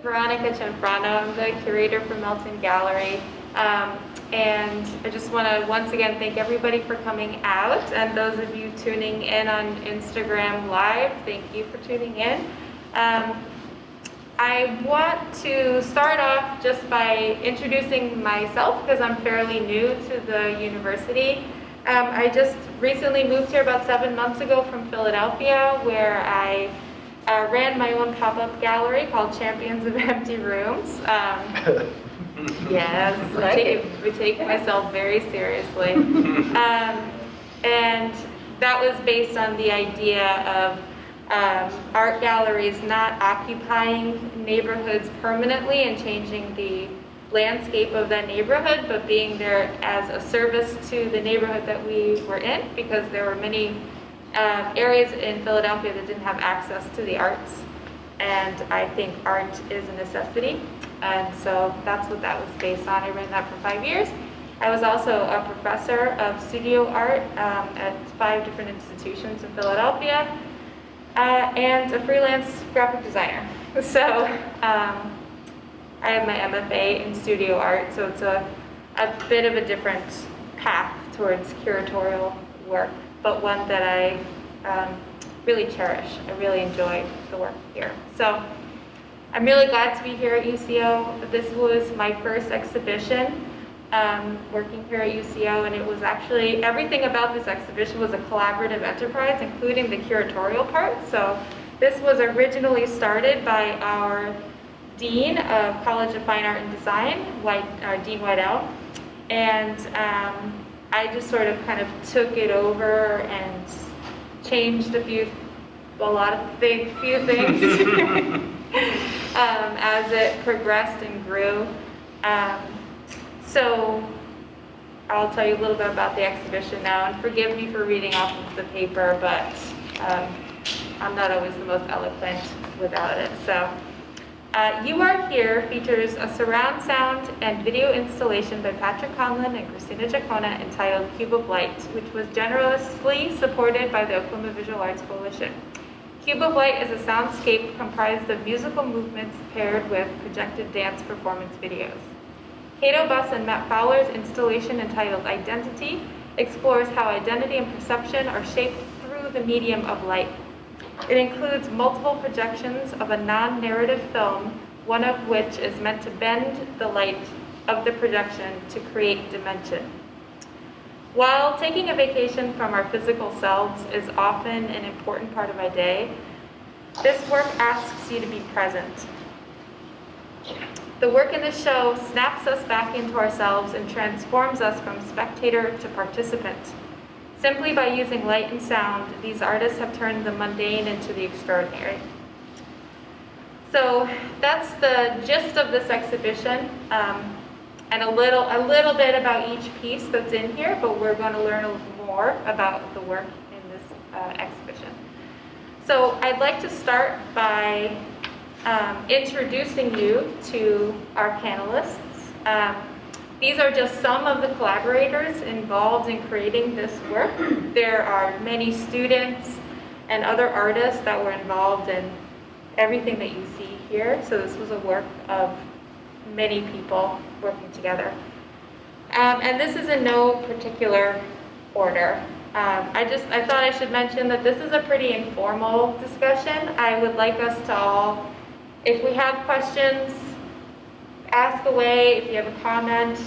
Veronica Cianfrano. I'm the curator for Melton Gallery. And I just want to once again thank everybody for coming out, and those of you tuning in on Instagram Live, thank you for tuning in. I want to start off just by introducing myself because I'm fairly new to the university. I just recently moved here about 7 months ago from Philadelphia, where I ran my own pop-up gallery called Champions of Empty Rooms. Yes, I take myself very seriously. And that was based on the idea of art galleries not occupying neighborhoods permanently and changing the landscape of that neighborhood, but being there as a service to the neighborhood that we were in, because there were many areas in Philadelphia that didn't have access to the arts. And I think art is a necessity. And so that's what that was based on. I ran that for 5 years. I was also a professor of studio art at 5 different institutions in Philadelphia, and a freelance graphic designer. So I have my MFA in studio art, so it's a bit of a different path towards curatorial work, but one that I really cherish. I really enjoy the work here. So I'm really glad to be here at UCO. This was my first exhibition working here at UCO, and it was actually, everything about this exhibition was a collaborative enterprise, including the curatorial part. So this was originally started by our Dean of College of Fine Art and Design, Dean Whiteout, and I just sort of kind of took it over and changed a few things as it progressed and grew. So I'll tell you a little bit about the exhibition now, and forgive me for reading off of the paper, but I'm not always the most eloquent without it. So You Are Here features a surround sound and video installation by Patrick Conlon and Christina Jacona entitled Cube of Light, which was generously supported by the Oklahoma Visual Arts Coalition. Cube of Light is a soundscape comprised of musical movements paired with projected dance performance videos. Kato Buss and Matt Fowler's installation entitled Identity explores how identity and perception are shaped through the medium of light. It includes multiple projections of a non-narrative film, one of which is meant to bend the light of the projection to create dimension. While taking a vacation from our physical selves is often an important part of my day, this work asks you to be present. The work in the show snaps us back into ourselves and transforms us from spectator to participant. Simply by using light and sound, these artists have turned the mundane into the extraordinary. So that's the gist of this exhibition, and a little bit about each piece that's in here, but we're going to learn a little more about the work in this exhibition. So I'd like to start by introducing you to our panelists. These are just some of the collaborators involved in creating this work. There are many students and other artists that were involved in everything that you see here. So this was a work of many people working together. And this is in no particular order. I thought I should mention that this is a pretty informal discussion. I would like us to all, if we have questions, ask away. If you have a comment,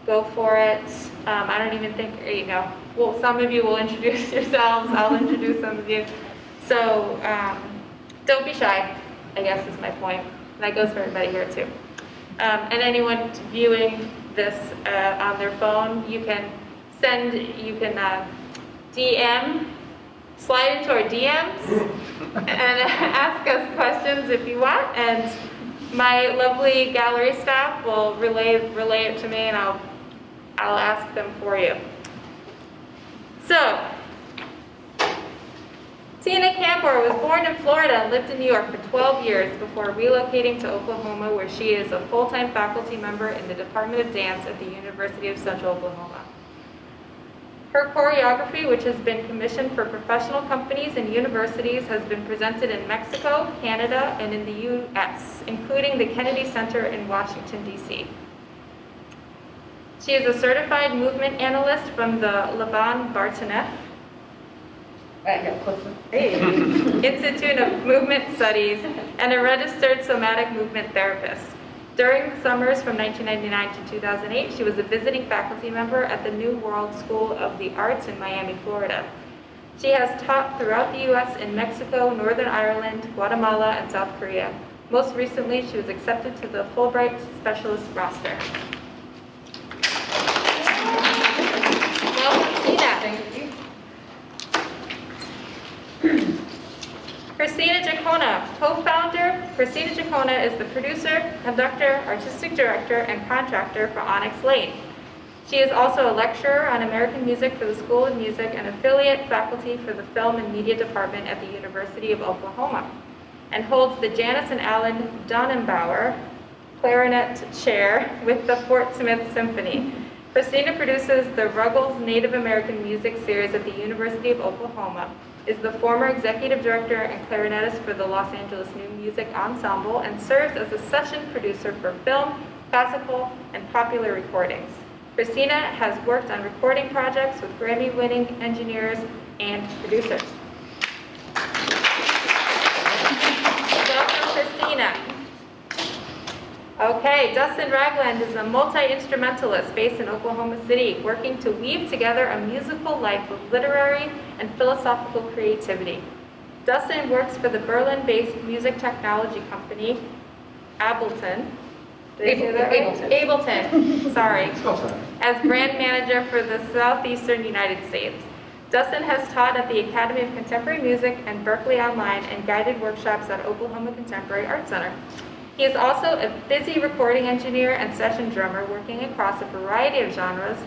go for it. I don't even think, well, some of you will introduce yourselves. I'll introduce some of you. So don't be shy, I guess is my point. That goes for everybody here too. And anyone viewing this on their phone, you can DM, slide into our DMs and ask us questions if you want. And my lovely gallery staff will relay it to me, and I'll ask them for you. So, Tina Campbell was born in Florida and lived in New York for 12 years before relocating to Oklahoma, where she is a full-time faculty member in the Department of Dance at the University of Central Oklahoma. Her choreography, which has been commissioned for professional companies and universities, has been presented in Mexico, Canada, and in the U.S., including the Kennedy Center in Washington, D.C. She is a certified movement analyst from the Laban Bartonet Institute of Movement Studies and a registered somatic movement therapist. During the summers from 1999 to 2008, she was a visiting faculty member at the New World School of the Arts in Miami, Florida. She has taught throughout the U.S. in Mexico, Northern Ireland, Guatemala, and South Korea. Most recently, she was accepted to the Fulbright Specialist roster. Welcome, Tina. Thank you. Christina Jacona, co-founder. Christina Jacona is the producer, conductor, artistic director, and contractor for Onyx Lane. She is also a lecturer on American music for the School of Music and affiliate faculty for the Film and Media Department at the University of Oklahoma, and holds the Janice and Alan Donnenbauer Clarinet Chair with the Fort Smith Symphony. Christina produces the Ruggles Native American Music Series at the University of Oklahoma, is the former executive director and clarinetist for the Los Angeles New Music Ensemble, and serves as a session producer for film, classical, and popular recordings. Christina has worked on recording projects with Grammy-winning engineers and producers. Welcome, Christina. Okay, Dustin Ragland is a multi-instrumentalist based in Oklahoma City, working to weave together a musical life with literary and philosophical creativity. Dustin works for the Berlin-based music technology company, Ableton. Did I say that right? Ableton, sorry, as brand manager for the southeastern United States. Dustin has taught at the Academy of Contemporary Music and Berklee Online and guided workshops at Oklahoma Contemporary Art Center. He is also a busy recording engineer and session drummer working across a variety of genres,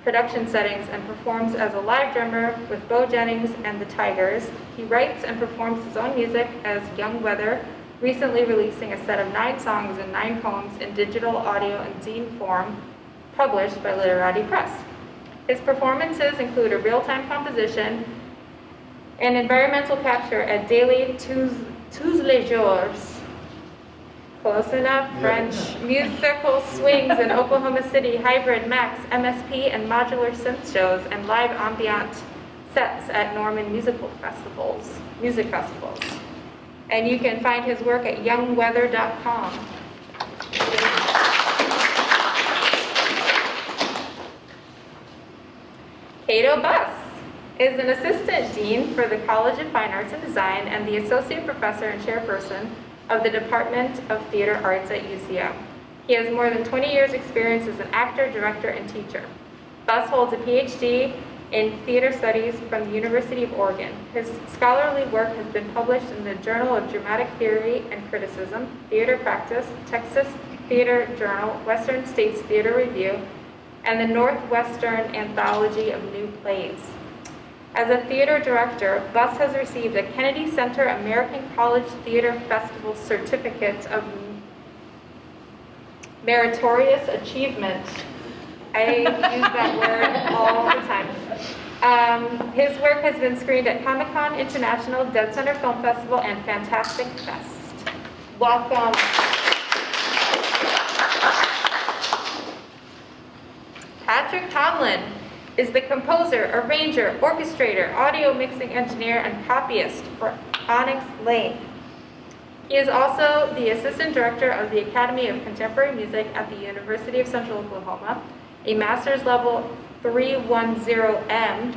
production settings, and performs as a live drummer with Bo Jennings and the Tigers. He writes and performs his own music as Young Weather, recently releasing a set of 9 songs and 9 poems in digital, audio, and zine form, published by Literati Press. His performances include a real-time composition and environmental capture at Daily Tous les Jours, close enough, French, musical swings in Oklahoma City, hybrid, max, MSP, and modular synth shows, and live ambient sets at Norman music festivals. And you can find his work at youngweather.com. Kato Buss is an assistant dean for the College of Fine Arts and Design and the associate professor and chairperson of the Department of Theater Arts at UCM. He has more than 20 years' experience as an actor, director, and teacher. Buss holds a PhD in theater studies from the University of Oregon. His scholarly work has been published in the Journal of Dramatic Theory and Criticism, Theater Practice, Texas Theater Journal, Western States Theater Review, and the Northwestern Anthology of New Plays. As a theater director, Buss has received a Kennedy Center American College Theater Festival Certificate of Meritorious Achievement. I use that word all the time. His work has been screened at Comic-Con International, Dead Center Film Festival, and Fantastic Fest. Welcome. Patrick Tomlin is the composer, arranger, orchestrator, audio mixing engineer, and copyist for Onyx Lane. He is also the assistant director of the Academy of Contemporary Music at the University of Central Oklahoma, a master's level 310M,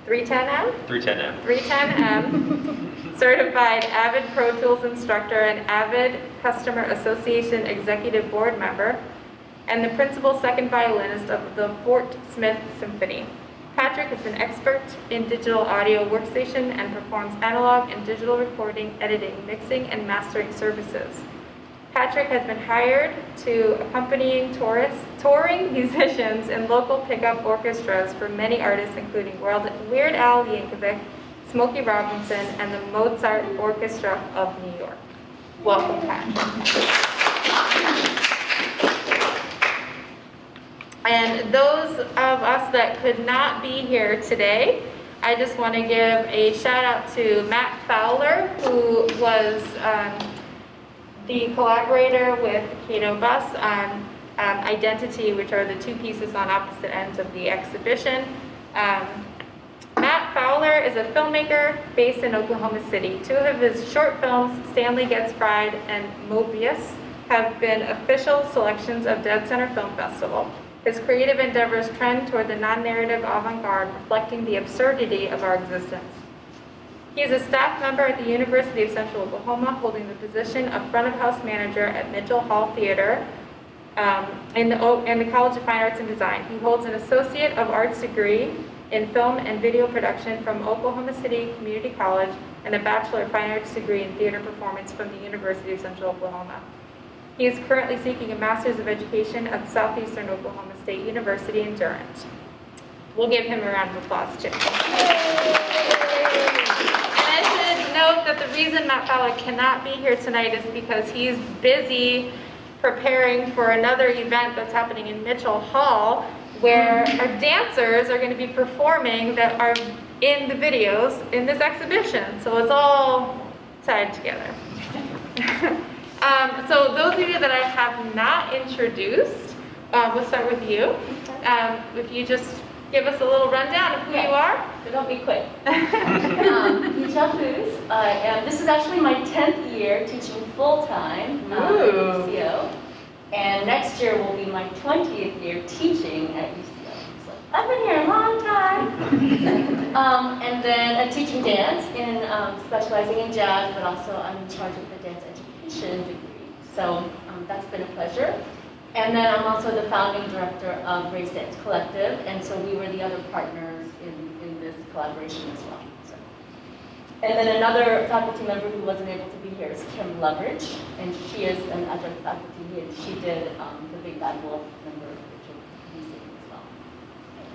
310M? 310M. 310M, certified Avid Pro Tools instructor and Avid Customer Association executive board member, and the principal second violinist of the Fort Smith Symphony. Patrick is an expert in digital audio workstation and performs analog and digital recording, editing, mixing, and mastering services. Patrick has been hired to accompanying touring musicians and local pickup orchestras for many artists, including Weird Al Yankovic, Smokey Robinson, and the Mozart Orchestra of New York. Welcome, Patrick. And those of us that could not be here today, I just want to give a shout out to Matt Fowler, who was the collaborator with Kato Bus on Identity, which are the two pieces on opposite ends of the exhibition. Matt Fowler is a filmmaker based in Oklahoma City. Two of his short films, Stanley Gets Fried and Mobius, have been official selections of Dead Center Film Festival. His creative endeavors trend toward the non-narrative avant-garde, reflecting the absurdity of our existence. He is a staff member at the University of Central Oklahoma, holding the position of front-of-house manager at Mitchell Hall Theater in the College of Fine Arts and Design. He holds an Associate of Arts degree in Film and Video Production from Oklahoma City Community College and a Bachelor of Fine Arts degree in Theater Performance from the University of Central Oklahoma. He is currently seeking a Master's of Education at Southeastern Oklahoma State University in Durant. We'll give him a round of applause, too. And I should note that the reason Matt Fowler cannot be here tonight is because he's busy preparing for another event that's happening in Mitchell Hall, where our dancers are going to be performing that are in the videos in this exhibition. So it's all tied together. So those of you that I have not introduced, we'll start with you. If you just give us a little rundown of who you are. So don't be quick. This is actually my 10th year teaching full-time at UCO. And next year will be my 20th year teaching at UCO. So I've been here a long time. And then teaching dance, specializing in jazz, but also I'm in charge of the dance education degree. So that's been a pleasure. And then I'm also the founding director of Raise Dance Collective, and so we were the other partners in this collaboration as well. So. And then another faculty member who wasn't able to be here is Kim Loveridge, and she is an adjunct faculty, and she did the Big Bad Wolf number, which will be singing as well.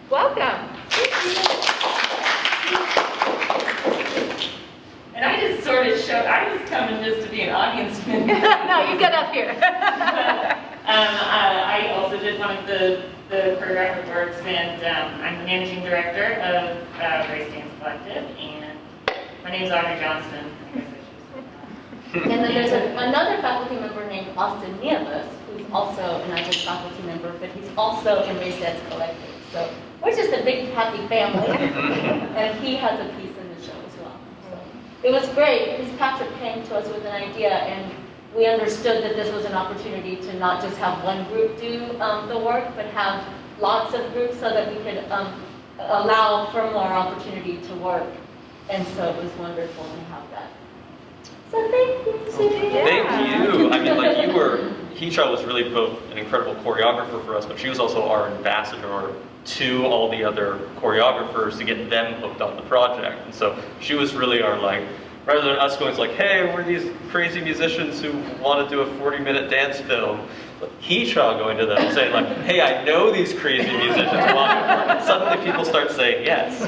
Welcome. And I just sort of showed, I was coming just to be an audience member. No, you get up here. I also did one of the choreographic works, and I'm the managing director of Raise Dance Collective, and my name is Audrey Johnston. And then there's another faculty member named Austin Nieves, who's also an adjunct faculty member, but he's also in Raise Dance Collective. So we're just a big happy family, and he has a piece in the show as well. So it was great because Patrick came to us with an idea, and we understood that this was an opportunity to not just have one group do the work, but have lots of groups so that we could allow for more opportunity to work. And so it was wonderful to have that. So thank you, Sue. Thank you. I mean, like Heecha was really both an incredible choreographer for us, but she was also our ambassador to all the other choreographers to get them hooked on the project. And so she was really our rather than us going, it's like, hey, we're these crazy musicians who want to do a 40-minute dance film. Heecha going to them and saying, like, hey, I know these crazy musicians. Suddenly people start saying yes.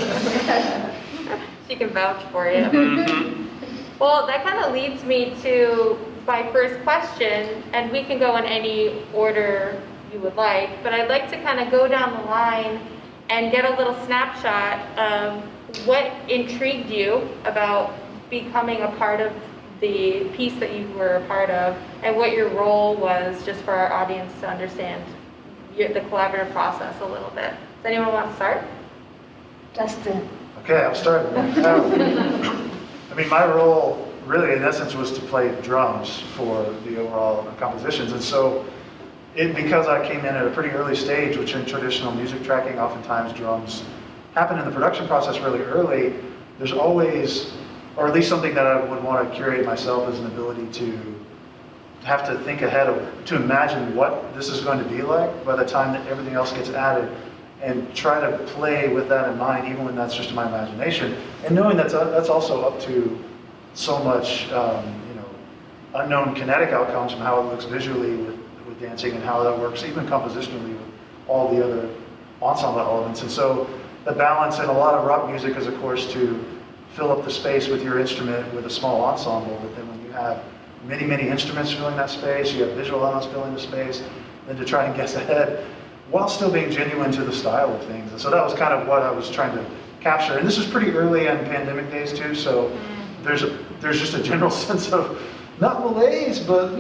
She can vouch for you. Mm-hmm. Well, that kind of leads me to my first question, and we can go in any order you would like, but I'd like to kind of go down the line and get a little snapshot of what intrigued you about becoming a part of the piece that you were a part of, and what your role was, just for our audience to understand the collaborative process a little bit. Does anyone want to start? Justin. Okay, I'll start. I mean, my role really, in essence, was to play drums for the overall compositions, and so because I came in at a pretty early stage, which in traditional music tracking, oftentimes drums happen in the production process really early, there's always, or at least something that I would want to curate myself, is an ability to have to think ahead to imagine what this is going to be like by the time that everything else gets added, and try to play with that in mind, even when that's just my imagination, and knowing that's also up to so much unknown kinetic outcomes from how it looks visually with dancing and how that works, even compositionally with all the other ensemble elements. And so the balance in a lot of rock music is, of course, to fill up the space with your instrument with a small ensemble, but then when you have many, many instruments filling that space, you have visual elements filling the space, then to try and guess ahead while still being genuine to the style of things. And so that was kind of what I was trying to capture. And this was pretty early in pandemic days too, so there's just a general sense of, not malaise, but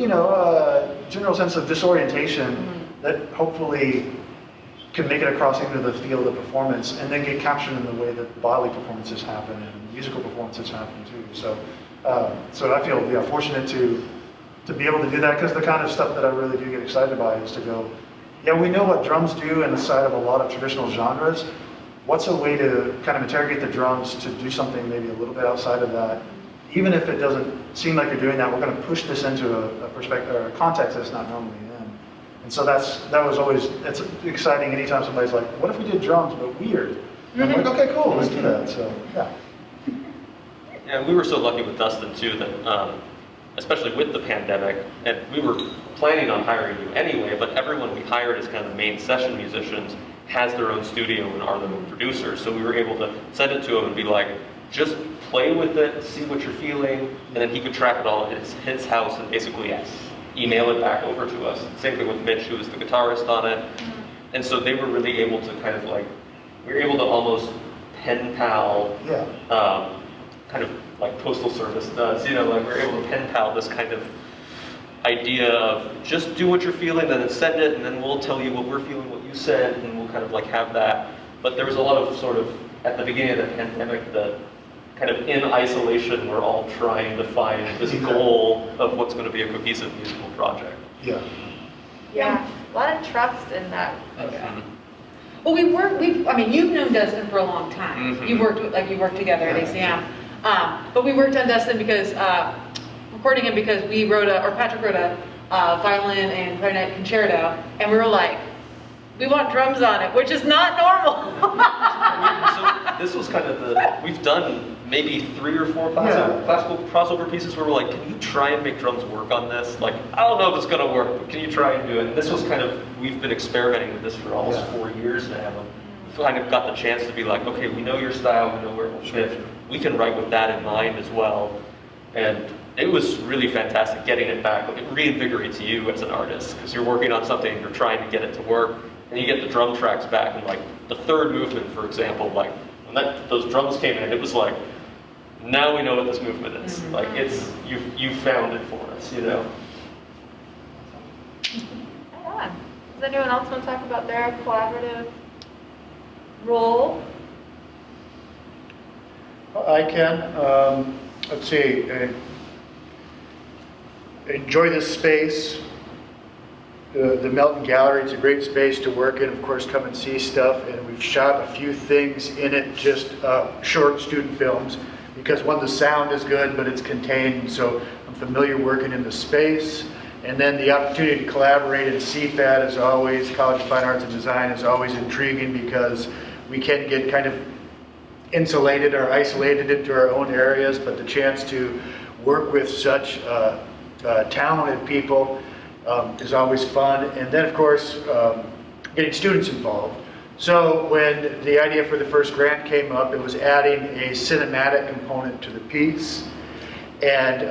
general sense of disorientation that hopefully can make it across into the field of performance and then get captured in the way that bodily performances happen and musical performances happen too. So I feel fortunate to be able to do that, because the kind of stuff that I really do get excited by is to go, yeah, we know what drums do inside of a lot of traditional genres. What's a way to kind of interrogate the drums to do something maybe a little bit outside of that? Even if it doesn't seem like you're doing that, we're going to push this into a perspective or a context that's not normally in. And so that was always, it's exciting anytime somebody's like, what if we did drums but weird? And I'm like, okay, cool, let's do that. So yeah. Yeah, we were so lucky with Dustin too that, especially with the pandemic, and we were planning on hiring you anyway, but everyone we hired as kind of the main session musicians has their own studio and are their own producers. So we were able to send it to him and be like, just play with it, see what you're feeling, and then he could track it all at his house and basically email it back over to us. Same thing with Mitch, who was the guitarist on it. And so they were really able to kind of like, we were able to almost pen pal, kind of like Postal Service does, like we're able to pen pal this kind of idea of just do what you're feeling, then send it, and then we'll tell you what we're feeling, what you said, and we'll kind of like have that. But there was a lot of sort of, at the beginning of the pandemic, the kind of in isolation, we're all trying to find this goal of what's going to be a cohesive musical project. Yeah. Yeah, a lot of trust in that. Okay. Well, you've known Dustin for a long time. Mm-hmm. You worked together at ACM. But we worked on Dustin because, recording him because Patrick wrote a violin and clarinet concerto, and we were like, we want drums on it, which is not normal. So this was kind of we've done maybe 3 or 4 classical crossover pieces where we're like, can you try and make drums work on this? Like, I don't know if it's gonna work, but can you try and do it? And this was kind of, we've been experimenting with this for almost 4 years now. We've kind of got the chance to be like, okay, we know your style, we know where it will fit. We can write with that in mind as well. And it was really fantastic getting it back. Like, it reinvigorates you as an artist, because you're working on something and you're trying to get it to work, and you get the drum tracks back, and like the third movement, for example, like when those drums came in, it was like, now we know what this movement is. Mm-hmm. Like, it's, you found it for us, Right on. Does anyone else want to talk about their collaborative role? I can. Let's see. Enjoy this space. The Melton Gallery, it's a great space to work in. Of course, come and see stuff. And we've shot a few things in it, just short student films, because one, the sound is good, but it's contained. So I'm familiar working in the space. And then the opportunity to collaborate in CFAT is always, College of Fine Arts and Design is always intriguing, because we can get kind of insulated or isolated into our own areas, but the chance to work with such talented people is always fun. And then, of course, getting students involved. So when the idea for the first grant came up, it was adding a cinematic component to the piece. And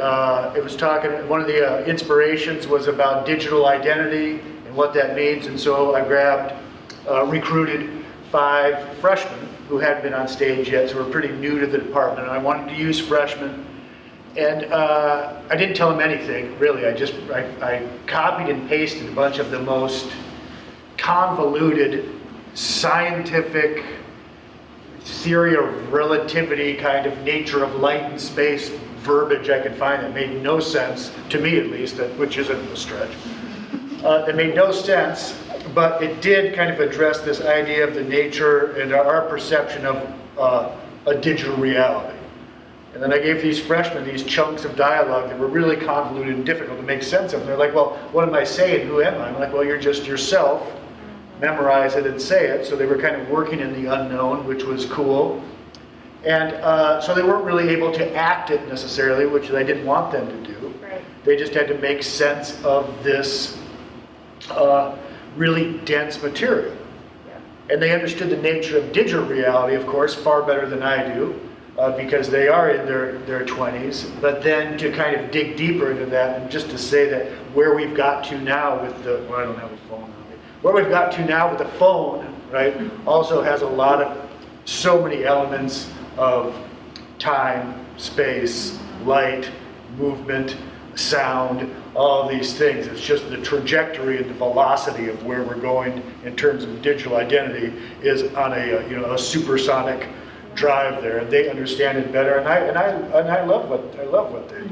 it was talking, one of the inspirations was about digital identity and what that means. And so I recruited 5 freshmen who hadn't been on stage yet, so we're pretty new to the department. And I wanted to use freshmen. And I didn't tell them anything, really. I copied and pasted a bunch of the most convoluted scientific theory of relativity, kind of nature of light and space verbiage I could find that made no sense, to me at least, which isn't a stretch. That made no sense, but it did kind of address this idea of the nature and our perception of a digital reality. And then I gave these freshmen these chunks of dialogue that were really convoluted and difficult to make sense of. And they're like, well, what am I saying? Who am I? I'm like, well, you're just yourself. Memorize it and say it. So they were kind of working in the unknown, which was cool. And so they weren't really able to act it necessarily, which I didn't want them to do. Right. They just had to make sense of this really dense material. Yeah. And they understood the nature of digital reality, of course, far better than I do, because they are in their 20s. But then to kind of dig deeper into that, and just to say that where we've got to now with the, well, I don't have a phone on me, Where we've got to now with the phone, right, also has a lot of, so many elements of time, space, light, movement, sound, all these things. It's just the trajectory and the velocity of where we're going in terms of digital identity is on a supersonic drive there, and they understand it better. And I love what they did. I love what they did.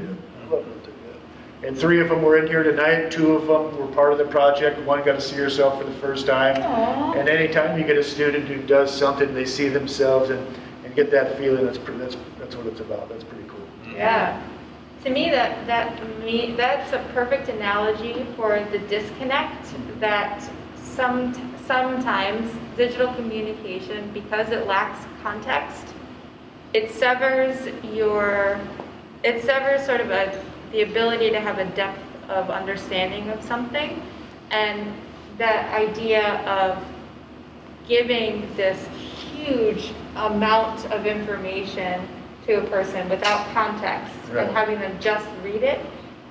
And 3 of them were in here tonight. 2 of them were part of the project. 1 got to see herself for the first time. Aww. And anytime you get a student who does something, they see themselves and get that feeling. That's what it's about. That's pretty cool. Yeah. To me, that's a perfect analogy for the disconnect that sometimes digital communication, because it lacks context, it severs sort of the ability to have a depth of understanding of something, and that idea of giving this huge amount of information to a person without context Right. and having them just read it.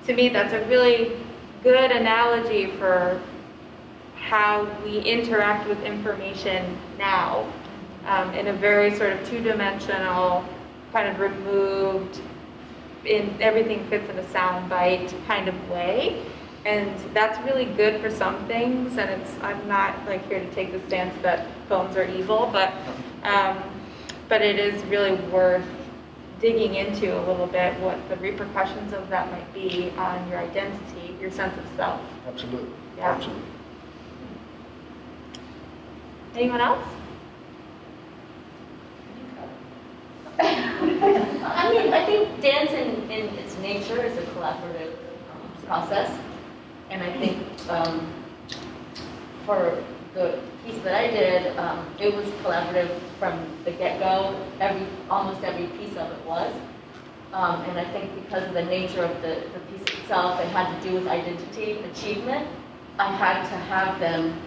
To me, that's a really good analogy for how we interact with information now, in a very sort of two-dimensional, kind of removed, everything fits in a sound bite kind of way. And that's really good for some things, and I'm not like here to take the stance that phones are evil, but it is really worth digging into a little bit what the repercussions of that might be on your identity, your sense of self. Absolutely. Yeah. Absolutely. Anyone else? I mean, I think dance in its nature is a collaborative process. And I think for the piece that I did, it was collaborative from the get-go. Almost every piece of it was. And I think because of the nature of the piece itself, it had to do with identity, achievement. I had to have them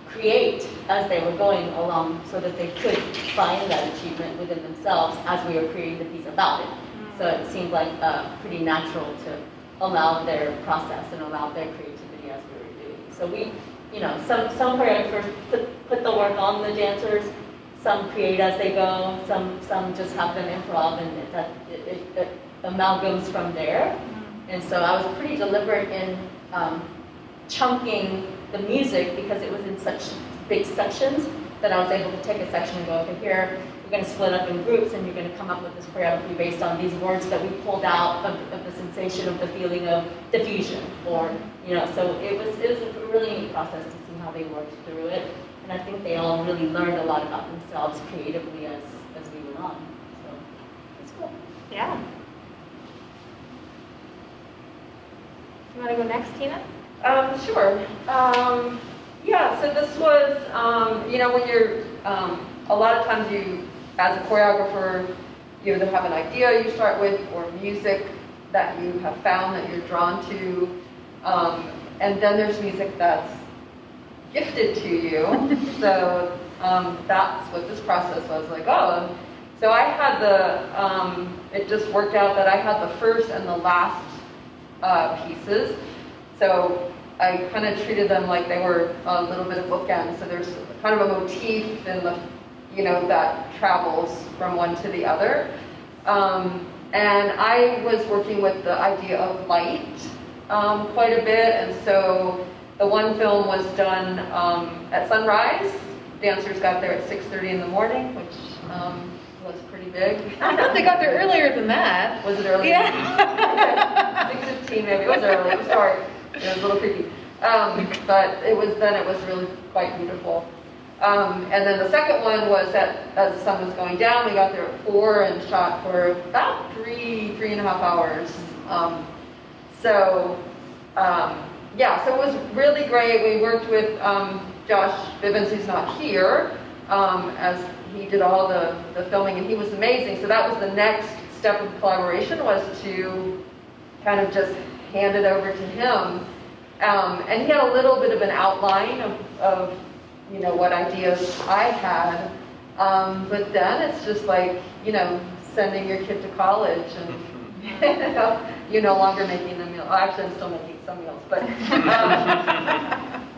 create as they were going along so that they could find that achievement within themselves as we were creating the piece about it. So it seemed like pretty natural to allow their process and allow their creativity as we were doing. So we, some choreographers put the work on the dancers, some create as they go, some just have them improv, and it amalgams from there. And so I was pretty deliberate in chunking the music because it was in such big sections that I was able to take a section and go, okay, here we're going to split up in groups, and you're going to come up with this choreography based on these words that we pulled out of the sensation of the feeling of diffusion, or so it was a really neat process to see how they worked through it, and I think they all really learned a lot about themselves creatively as we went on. So it's cool. Yeah. You want to go next, Tina? Sure. Yeah, so this was, when you're, a lot of times you, as a choreographer, you either have an idea you start with or music that you have found that you're drawn to, and then there's music that's gifted to you. So that's what this process was like. Oh, so I had it just worked out that I had the first and the last pieces. So I kind of treated them like they were a little bit of bookends. So there's kind of a motif in the, that travels from one to the other. And I was working with the idea of light quite a bit. And so the one film was done at sunrise. Dancers got there at 6:30 in the morning, which was pretty big. I thought they got there earlier than that. Was it early? Yeah. 6:15 maybe. It was early. It was dark. It was a little creepy. But it was really quite beautiful. And then the second one was that as the sun was going down, we got there at 4 and shot for about 3.5 hours. So it was really great. We worked with Josh Bibbins, who's not here, as he did all the filming, and he was amazing. So that was the next step of collaboration, was to kind of just hand it over to him. And he had a little bid of an outline of what ideas I had. But then it's just like, sending your kid to college, and you're no longer making the meal. Actually, I'm still making some meals, but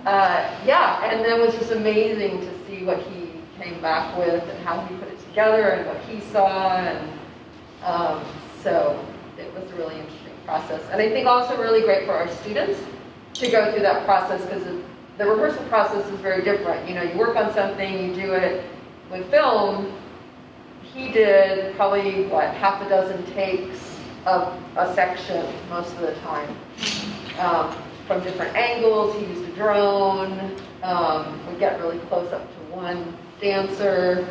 Yeah, and it was just amazing to see what he came back with and how he put it together and what he saw, and so it was a really interesting process. And I think also really great for our students to go through that process, because the rehearsal process is very different. You know, you work on something, you do it with film. He did probably, what, half a dozen takes of a section most of the time. From different angles, he used a drone, would get really close up to one dancer,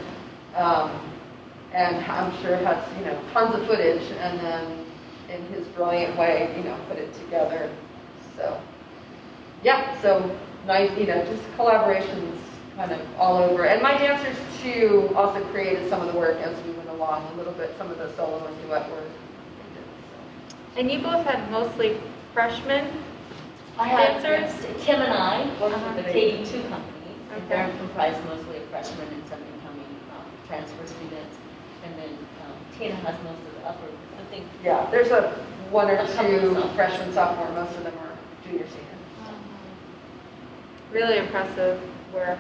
and I'm sure has, you know, tons of footage, and then in his brilliant way, you know, put it together. So, yeah, so nice, you know, just collaborations kind of all over. And my dancers too also created some of the work as we went along a little bit, some of the solo and duet work. And you both had mostly freshmen I had dancers? Kim and I worked Uh-huh. with the KD2 company, and Okay. they're comprised mostly of freshmen and some incoming transfer students. And then Tina has most of the upper, I think. Yeah, there's one or A couple two of sophomores. freshmen, sophomore, most of them are junior, senior. Really impressive work,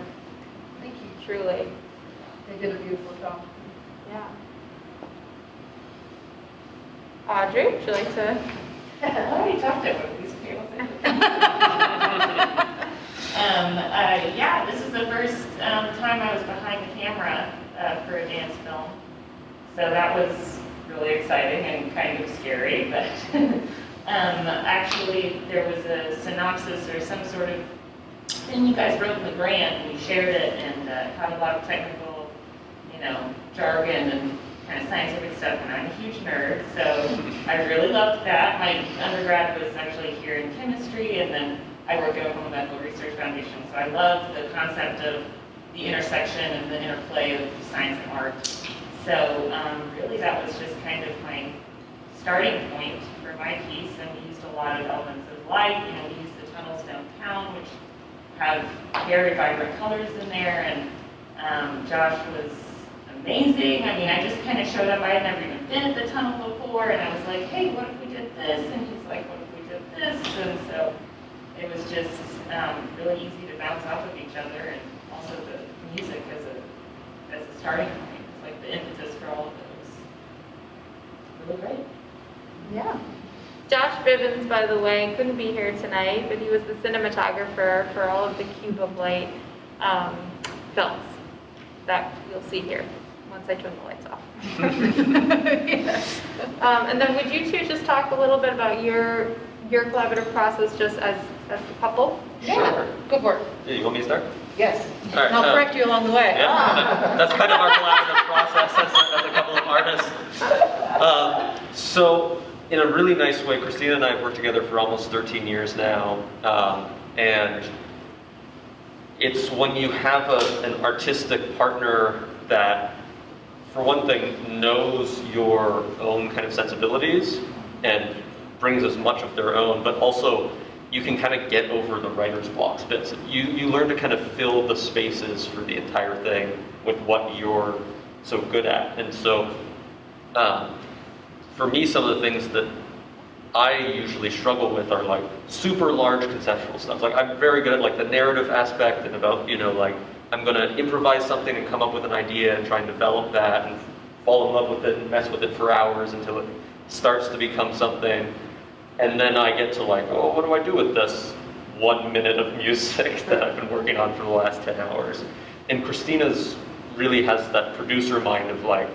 Thank you. truly. They did a beautiful job. Yeah. Audrey, would you like to? I already talked about these people. Yeah, this is the first time I was behind the camera for a dance film. So that was really exciting and kind of scary, but actually there was a synopsis or some sort of thing you guys wrote in the grant, and we shared it, and had a lot of technical, you know, jargon and kind of scientific stuff, and I'm a huge nerd, so I really loved that. My undergrad was actually here in chemistry, and then I work at Oklahoma Medical Research Foundation, so I love the concept of the intersection and the interplay of science and art. So really that was just kind of my starting point for my piece, and we used a lot of elements of light. You know, we used the tunnels downtown, which have very vibrant colors in there, and Josh was amazing. I mean, I just kind of showed up. I had never even been at the tunnel before, and I was like, hey, what if we did this? And he's like, what if we did this? And so it was just really easy to bounce off of each other, and also the music as a starting point. It's like the impetus for all of it was really great. Yeah. Josh Bivens, by the way, couldn't be here tonight, but he was the cinematographer for all of the Cube of Light films that you'll see here once I turn the lights off. And then would you two just talk a little bit about your collaborative process just as the couple? Yeah, go for it. Yeah, you want me to start? Yes. All right, And I'll correct you along the way. Yeah, that's kind of our collaborative process as a couple of artists. So, in a really nice way, Christina and I have worked together for almost 13 years now, and it's when you have an artistic partner that, for one thing, knows your own kind of sensibilities and brings as much of their own, but also you can kind of get over the writer's blocks bits. You learn to kind of fill the spaces for the entire thing with what you're so good at. And so, for me, some of the things that I usually struggle with are like super large conceptual stuff. Like I'm very good at like the narrative aspect and about, you know, like I'm gonna improvise something and come up with an idea and try and develop that and fall in love with it and mess with it for hours until it starts to become something. And then I get to like, oh, what do I do with this 1 minute of music that I've been working on for the last 10 hours? And Christina's really has that producer mind of like,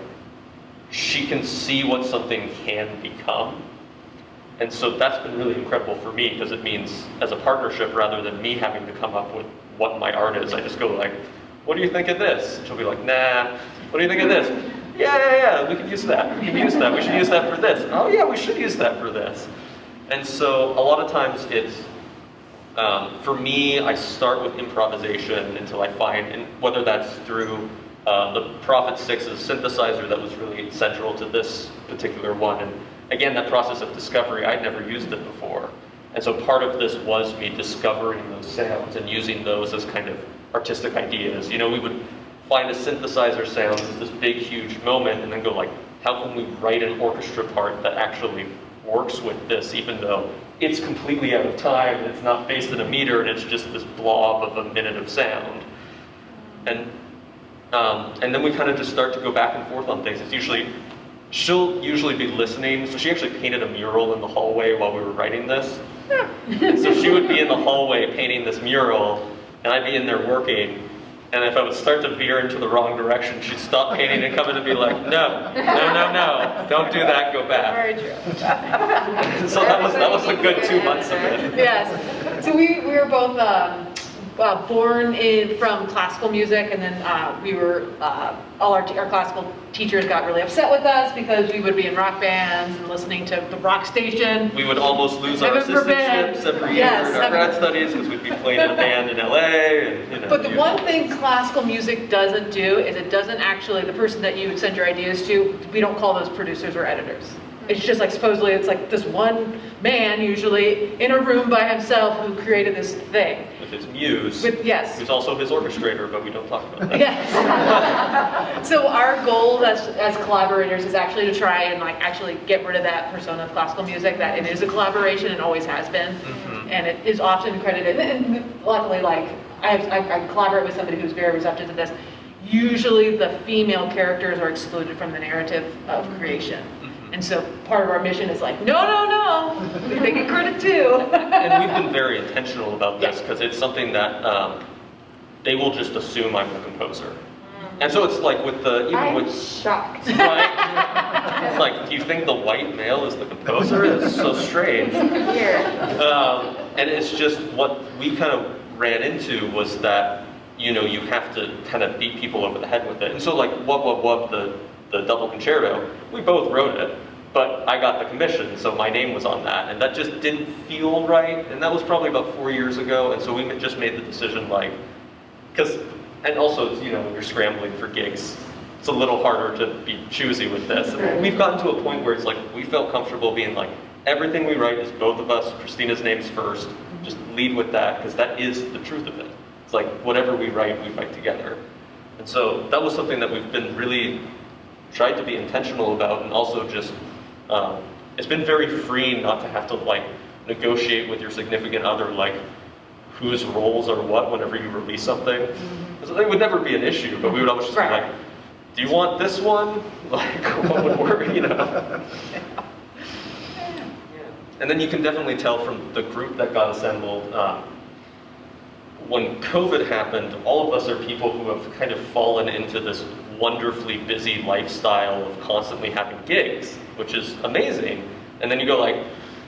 she can see what something can become. And so that's been really incredible for me because it means as a partnership rather than me having to come up with what my art is, I just go like, what do you think of this? And she'll be like, nah. What do you think of this? Yeah, we can use that. We can use that. We should use that for this. Oh yeah, we should use that for this. And so a lot of times it's, for me, I start with improvisation until I find, and whether that's through the Prophet 6's synthesizer that was really central to this particular one. And again, that process of discovery, I'd never used it before. And so part of this was me discovering those sounds and using those as kind of artistic ideas. You know, we would find a synthesizer sound as this big, huge moment and then go like, how can we write an orchestra part that actually works with this, even though it's completely out of time, it's not based in a meter, and it's just this blob of a minute of sound. And then we kind of just start to go back and forth on things. It's usually, she'll usually be listening, so she actually painted a mural in the hallway while we were writing this. And so she would be in the hallway painting this mural, and I'd be in there working, and if I would start to veer into the wrong direction, she'd stop painting and come in and be like, no, don't do that, go back. Very true. So that was a good 2 months of it. Yes. So we were both born from classical music, and then we were all our classical teachers got really upset with us because we would be in rock bands and listening to the rock station. We would almost lose our Heaven forbid. assistantships every year Yes, in our grad studies because we'd be playing in a band in LA. And, you know, But the one thing classical music doesn't do is it doesn't actually, the person that you send your ideas to, we don't call those producers or editors. It's just like, supposedly it's like this one man usually in a room by himself who created this thing. with his muse, Yes. who's also his orchestrator, but we don't talk about that. Yes. So our goal as collaborators is actually to try and like actually get rid of that persona of classical music, that it is a collaboration and always has been. Mm-hmm. And it is often credited, and luckily like I collaborate with somebody who's very receptive to this. Usually the female characters are excluded from the narrative of creation. And so part of our mission is like, no, they get credit too. And we've been very intentional about this because it's something that they will just assume I'm the composer. And so it's like with the, even I'm with, shocked. right? It's like, do you think the white male is the composer? It's so strange. Here. And it's just what we kind of ran into was that, you know, you have to kind of beat people over the head with it. And so like, the double concerto, we both wrote it, but I got the commission, so my name was on that, and that just didn't feel right, and that was probably about 4 years ago, and so we just made the decision, like, and also, you know, when you're scrambling for gigs, it's a little harder to be choosy with this. And we've gotten to a point where it's like, we felt comfortable being like, everything we write is both of us, Christina's name's first, just lead with that, because that is the truth of it. It's like, whatever we write together. And so that was something that we've been really tried to be intentional about, and also just, it's been very freeing not to have to like negotiate with your significant other, like whose roles are what whenever you release something. So it would never be an issue, but we would always just be like, do you want this one? Like, what would work, you know? And then you can definitely tell from the group that got assembled, when COVID happened, all of us are people who have kind of fallen into this wonderfully busy lifestyle of constantly having gigs, which is amazing. And then you go like,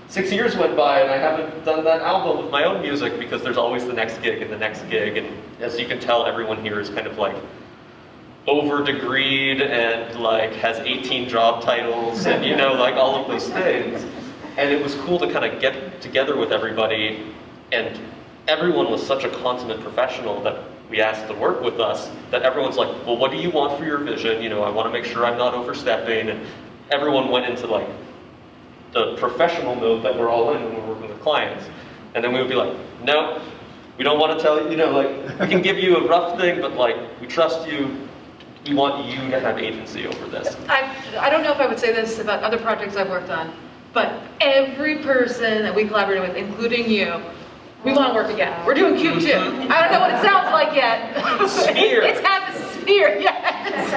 6 years went by and I haven't done that album with my own music because there's always the next gig and the next gig. And as you can tell, everyone here is kind of like over-degreed and like has 18 job titles and, you know, like all of those things. And it was cool to kind of get together with everybody, and everyone was such a consummate professional that we asked to work with us, that everyone's like, well, what do you want for your vision? You know, I want to make sure I'm not overstepping. And everyone went into like the professional mode that we're all in when we're working with clients. And then we would be like, no, we don't want to tell you, you know, like, we can give you a rough thing, but like, we trust you. We want you to have agency over this. I don't know if I would say this about other projects I've worked on, but every person that we collaborated with, including you, we want to work again. We're doing Cube 2. I don't know what it sounds like yet. Sphere. It's half a sphere, yes.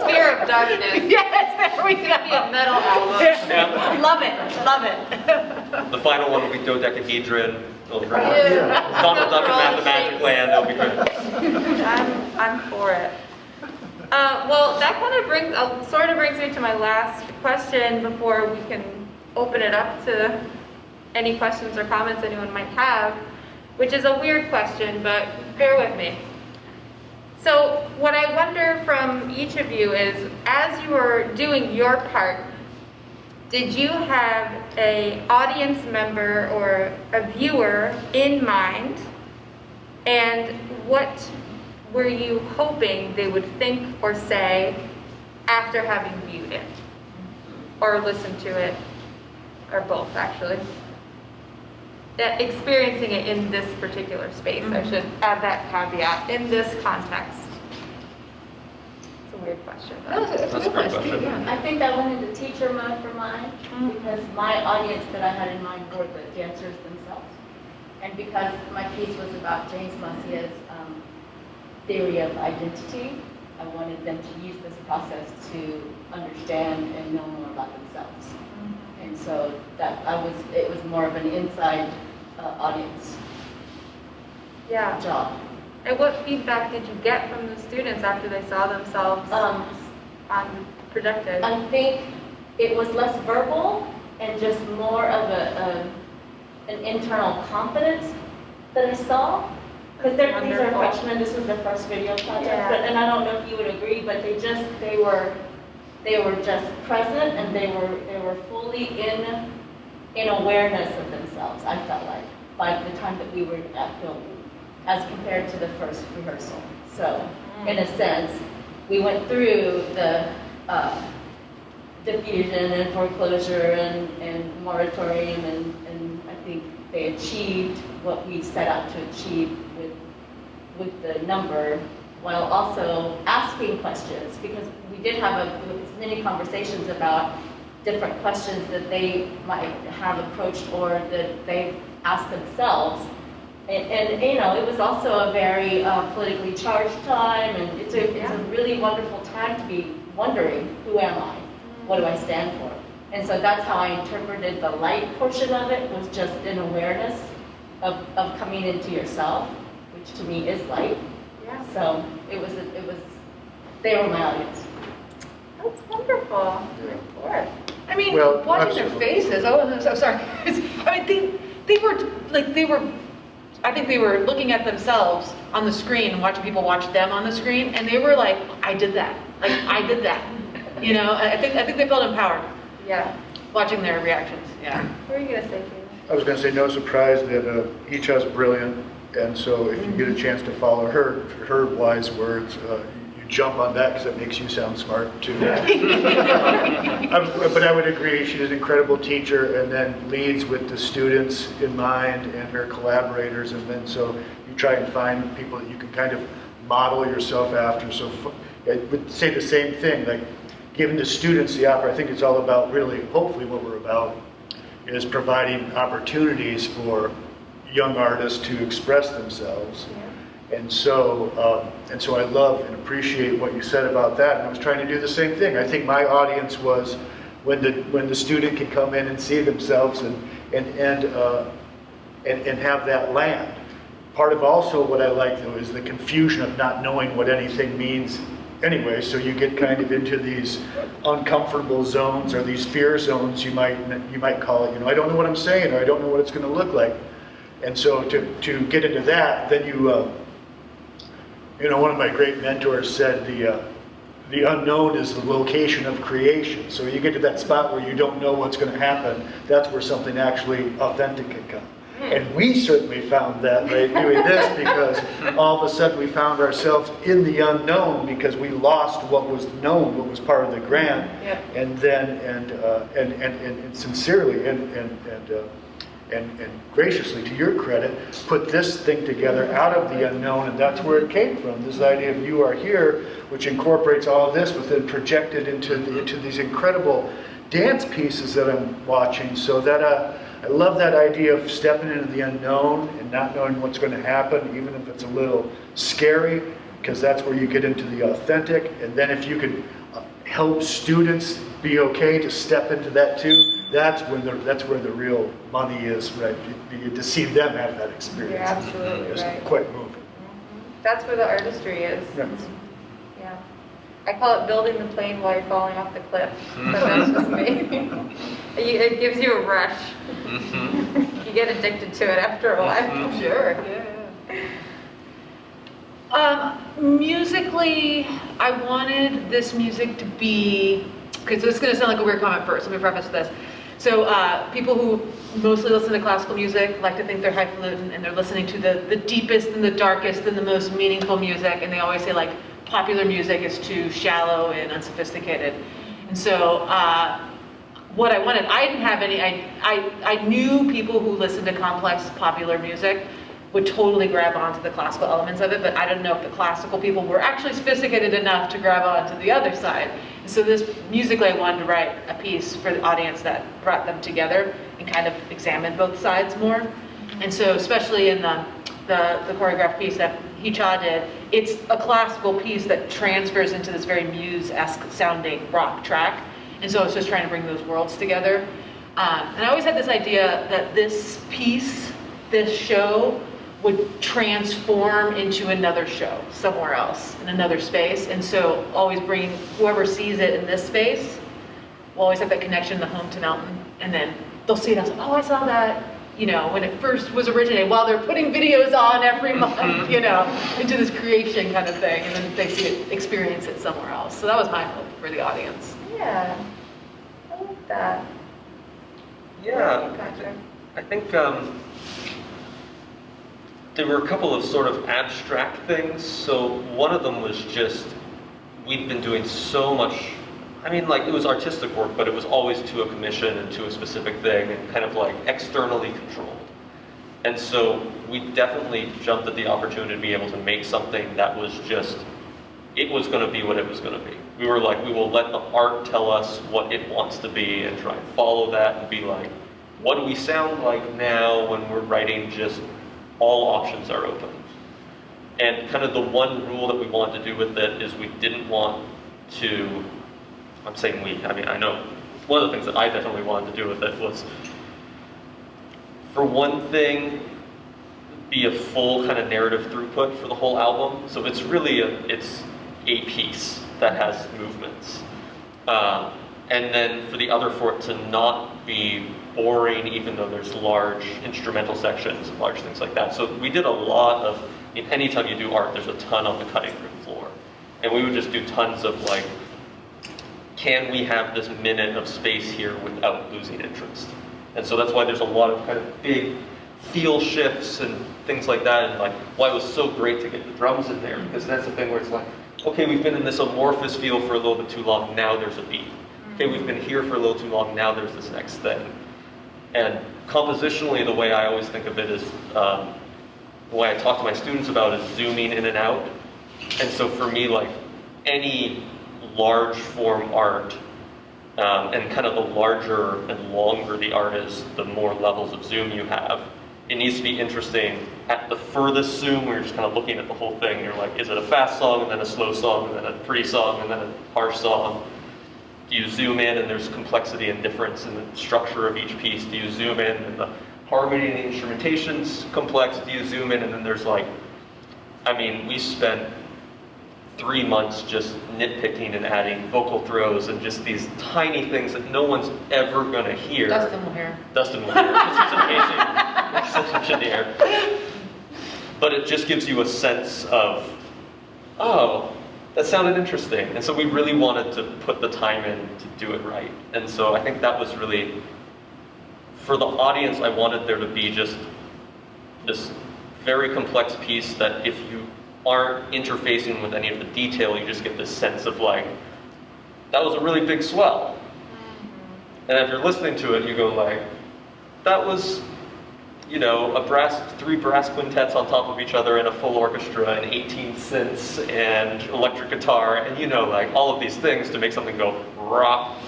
Sphere of darkness. Yes, there we Be a go. metal album. Yeah. Love it. The final one will be dodecahedron. It'll be great. Yeah. Donald Duck and Math the Magic Land, it'll be great. I'm for it. Well, that kind of sort of brings me to my last question before we can open it up to any questions or comments anyone might have, which is a weird question, but bear with me. So what I wonder from each of you is, as you were doing your part, did you have an audience member or a viewer in mind? And what were you hoping they would think or say after having viewed it? Or listened to it? Or both, actually. Experiencing it in this particular space. I should add that caveat, in this context. It's a weird question. That's a a good great question, question. yeah. I think I went into teacher mode for mine because my audience that I had in mind were the dancers themselves. And because my piece was about James Macia's theory of identity, I wanted them to use this process to understand and know more about themselves. And so it was more of an inside audience Yeah. job. And what feedback did you get from the students after they saw themselves projected? I think it was less verbal and just more of an internal confidence that I saw. Because these are Wonderful. freshmen, this was their first video project, Yeah. and I don't know if you would agree, but they were just present and they were fully in awareness of themselves, I felt like, by the time that we were at filming, as compared to the first rehearsal. So, in a sense, we went through the diffusion and foreclosure and moratorium, and I think they achieved what we set out to achieve with the number, while also asking questions, because we did have many conversations about different questions that they might have approached or that they asked themselves. And you know, it was also a very politically charged time, and it's a really wonderful time to be wondering, who am I? What do I stand for? And so that's how I interpreted the light portion of it, was just an awareness of coming into yourself, which to me is light. Yeah. So they were my audience. That's wonderful. Report. I mean, Well, watching their absolutely. faces, oh, I'm so sorry. I mean, I think they were looking at themselves on the screen and watching people watch them on the screen, and they were like, I did that. Like, I did that. You know, I think they felt empowered Yeah. watching their reactions, yeah. What were you gonna say, Kato? I was going to say, no surprise that each is brilliant, and so if you get a chance to follow her wise words, you jump on that because it makes you sound smart too. But I would agree, she's an incredible teacher, and then leads with the students in mind and her collaborators, and then so you try and find people that you can kind of model yourself after. So I would say the same thing, like giving the students the opportunity. I think it's all about really, hopefully what we're about is providing opportunities for young artists to express themselves. And so I love and appreciate what you said about that. And I was trying to do the same thing. I think my audience was when the student can come in and see themselves and have that land. Part of also what I like though is the confusion of not knowing what anything means anyway. So you get kind of into these uncomfortable zones or these fear zones, you might call it. You know, I don't know what I'm saying, or I don't know what it's going to look like. And so to get into that, then you know, one of my great mentors said the unknown is the location of creation. So you get to that spot where you don't know what's going to happen, that's where something actually authentic can come. And we certainly found that right doing this, because all of a sudden we found ourselves in the unknown because we lost what was known, what was part of the grant, and then and sincerely and graciously, to your credit, put this thing together out of the unknown, and that's where it came from. This idea of You Are Here, which incorporates all of this, but then projected into these incredible dance pieces that I'm watching. So that I love that idea of stepping into the unknown and not knowing what's going to happen, even if it's a little scary, because that's where you get into the authentic. And then if you could help students be okay to step into that too, that's where the real money is, right? To see them have that experience. You're absolutely It's right. quite moving. That's where the artistry is. Yeah. Yeah. I call it building the plane while you're falling off the cliff, but that's just me. It gives you a rush. You get addicted to it after a while. Sure, yeah. Musically, I wanted this music to be, okay, so this is going to sound like a weird comment first, let me preface this. So people who mostly listen to classical music like to think they're highfalutin and they're listening to the deepest and the darkest and the most meaningful music, and they always say like popular music is too shallow and unsophisticated. And so what I wanted, I didn't have any, I knew people who listened to complex popular music, would totally grab onto the classical elements of it, but I don't know if the classical people were actually sophisticated enough to grab onto the other side. And so this, musically, I wanted to write a piece for the audience that brought them together and kind of examined both sides more. And so especially in the choreographed piece that Hicha did, it's a classical piece that transfers into this very Muse-esque sounding rock track. And so I was just trying to bring those worlds together. And I always had this idea that this piece, this show, would transform into another show somewhere else, in another space. And so always bring whoever sees it in this space will always have that connection, the home to Melton. And then they'll see it as, oh, I saw that, you know, when it first was originated, while they're putting videos on every month, you know, into this creation kind of thing. And then they see it, experience it somewhere else. So that was my hope for the audience. Yeah, I like that. Yeah, Gotcha. I think there were a couple of sort of abstract things. So one of them was just, we'd been doing so much, I mean, like, it was artistic work, but it was always to a commission and to a specific thing and kind of like externally controlled. And so we definitely jumped at the opportunity to be able to make something that was just, it was going to be what it was going to be. We were like, we will let the art tell us what it wants to be and try and follow that and be like, what do we sound like now when we're writing just all options are open? And kind of the one rule that we wanted to do with it is we didn't want to, I'm saying we, I mean, I know one of the things that I definitely wanted to do with it was, for one thing, be a full kind of narrative throughput for the whole album. So it's really it's a piece that has movements. And then for the other, for it to not be boring, even though there's large instrumental sections, large things like that. So we did a lot of, anytime you do art, there's a ton on the cutting room floor. And we would just do tons of like, can we have this minute of space here without losing interest? And so that's why there's a lot of kind of big feel shifts and things like that, and like why it was so great to get the drums in there, because that's the thing where it's like, okay, we've been in this amorphous feel for a little bit too long, now there's a beat. Okay, we've been here for a little too long, now there's this next thing. And compositionally, the way I always think of it is, the way I talk to my students about is zooming in and out. And so for me, like any large form art, and kind of the larger and longer the art is, the more levels of zoom you have. It needs to be interesting at the furthest zoom where you're just kind of looking at the whole thing. You're like, is it a fast song and then a slow song and then a pretty song and then a harsh song? Do you zoom in and there's complexity and difference in the structure of each piece? Do you zoom in and the harmony and the instrumentation's complex? Do you zoom in and then there's like, I mean, we spent 3 months just nitpicking and adding vocal throws and just these tiny things that no one's ever going to hear. Dustin will hear. Dustin will hear, because he's amazing. He's an engineer. But it just gives you a sense of, oh, that sounded interesting. And so we really wanted to put the time in to do it right. And so I think that was really, for the audience, I wanted there to be just this very complex piece that if you aren't interfacing with any of the detail, you just get this sense of like, that was a really big swell. And if you're listening to it, you go like, that was, you know, 3 brass quintets on top of each other and a full orchestra and 18 synths and electric guitar and, you know, like all of these things to make something go rock.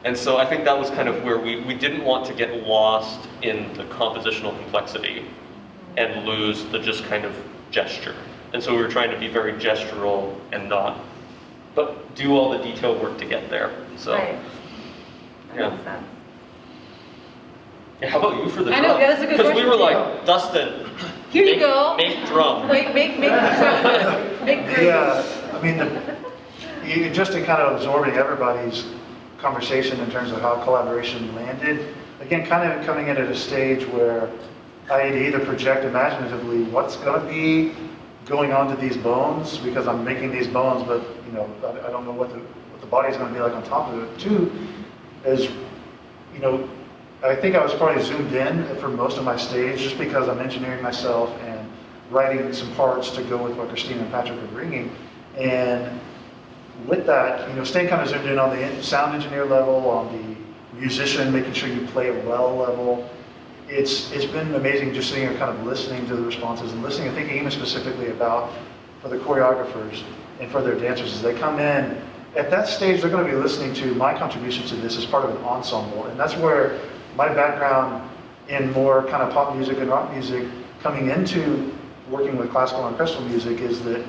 And so I think that was kind of where we didn't want to get lost in the compositional complexity and lose the just kind of gesture. And so we were trying to be very gestural and not, but do all the detail work to get there. So, Right. That yeah. makes sense. Yeah, how about you for the I drum? know, yeah, that's a good Because we were question. like, Dustin, Here you go. make drum. Make grooves. Yeah, I mean, just in kind of absorbing everybody's conversation in terms of how collaboration landed, again, kind of coming in at a stage where I had to either project imaginatively what's going to be going on to these bones, because I'm making these bones, but you know, I don't know what the body's going to be like on top of it. Two is, you know, I think I was probably zoomed in for most of my stage just because I'm engineering myself and writing some parts to go with what Christina and Patrick are bringing. And with that, you know, staying kind of zoomed in on the sound engineer level, on the musician, making sure you play it well level. it's been amazing just sitting here kind of listening to the responses and listening and thinking even specifically about for the choreographers and for their dancers as they come in. At that stage, they're going to be listening to my contributions to this as part of an ensemble. And that's where my background in more kind of pop music and rock music coming into working with classical and orchestral music is that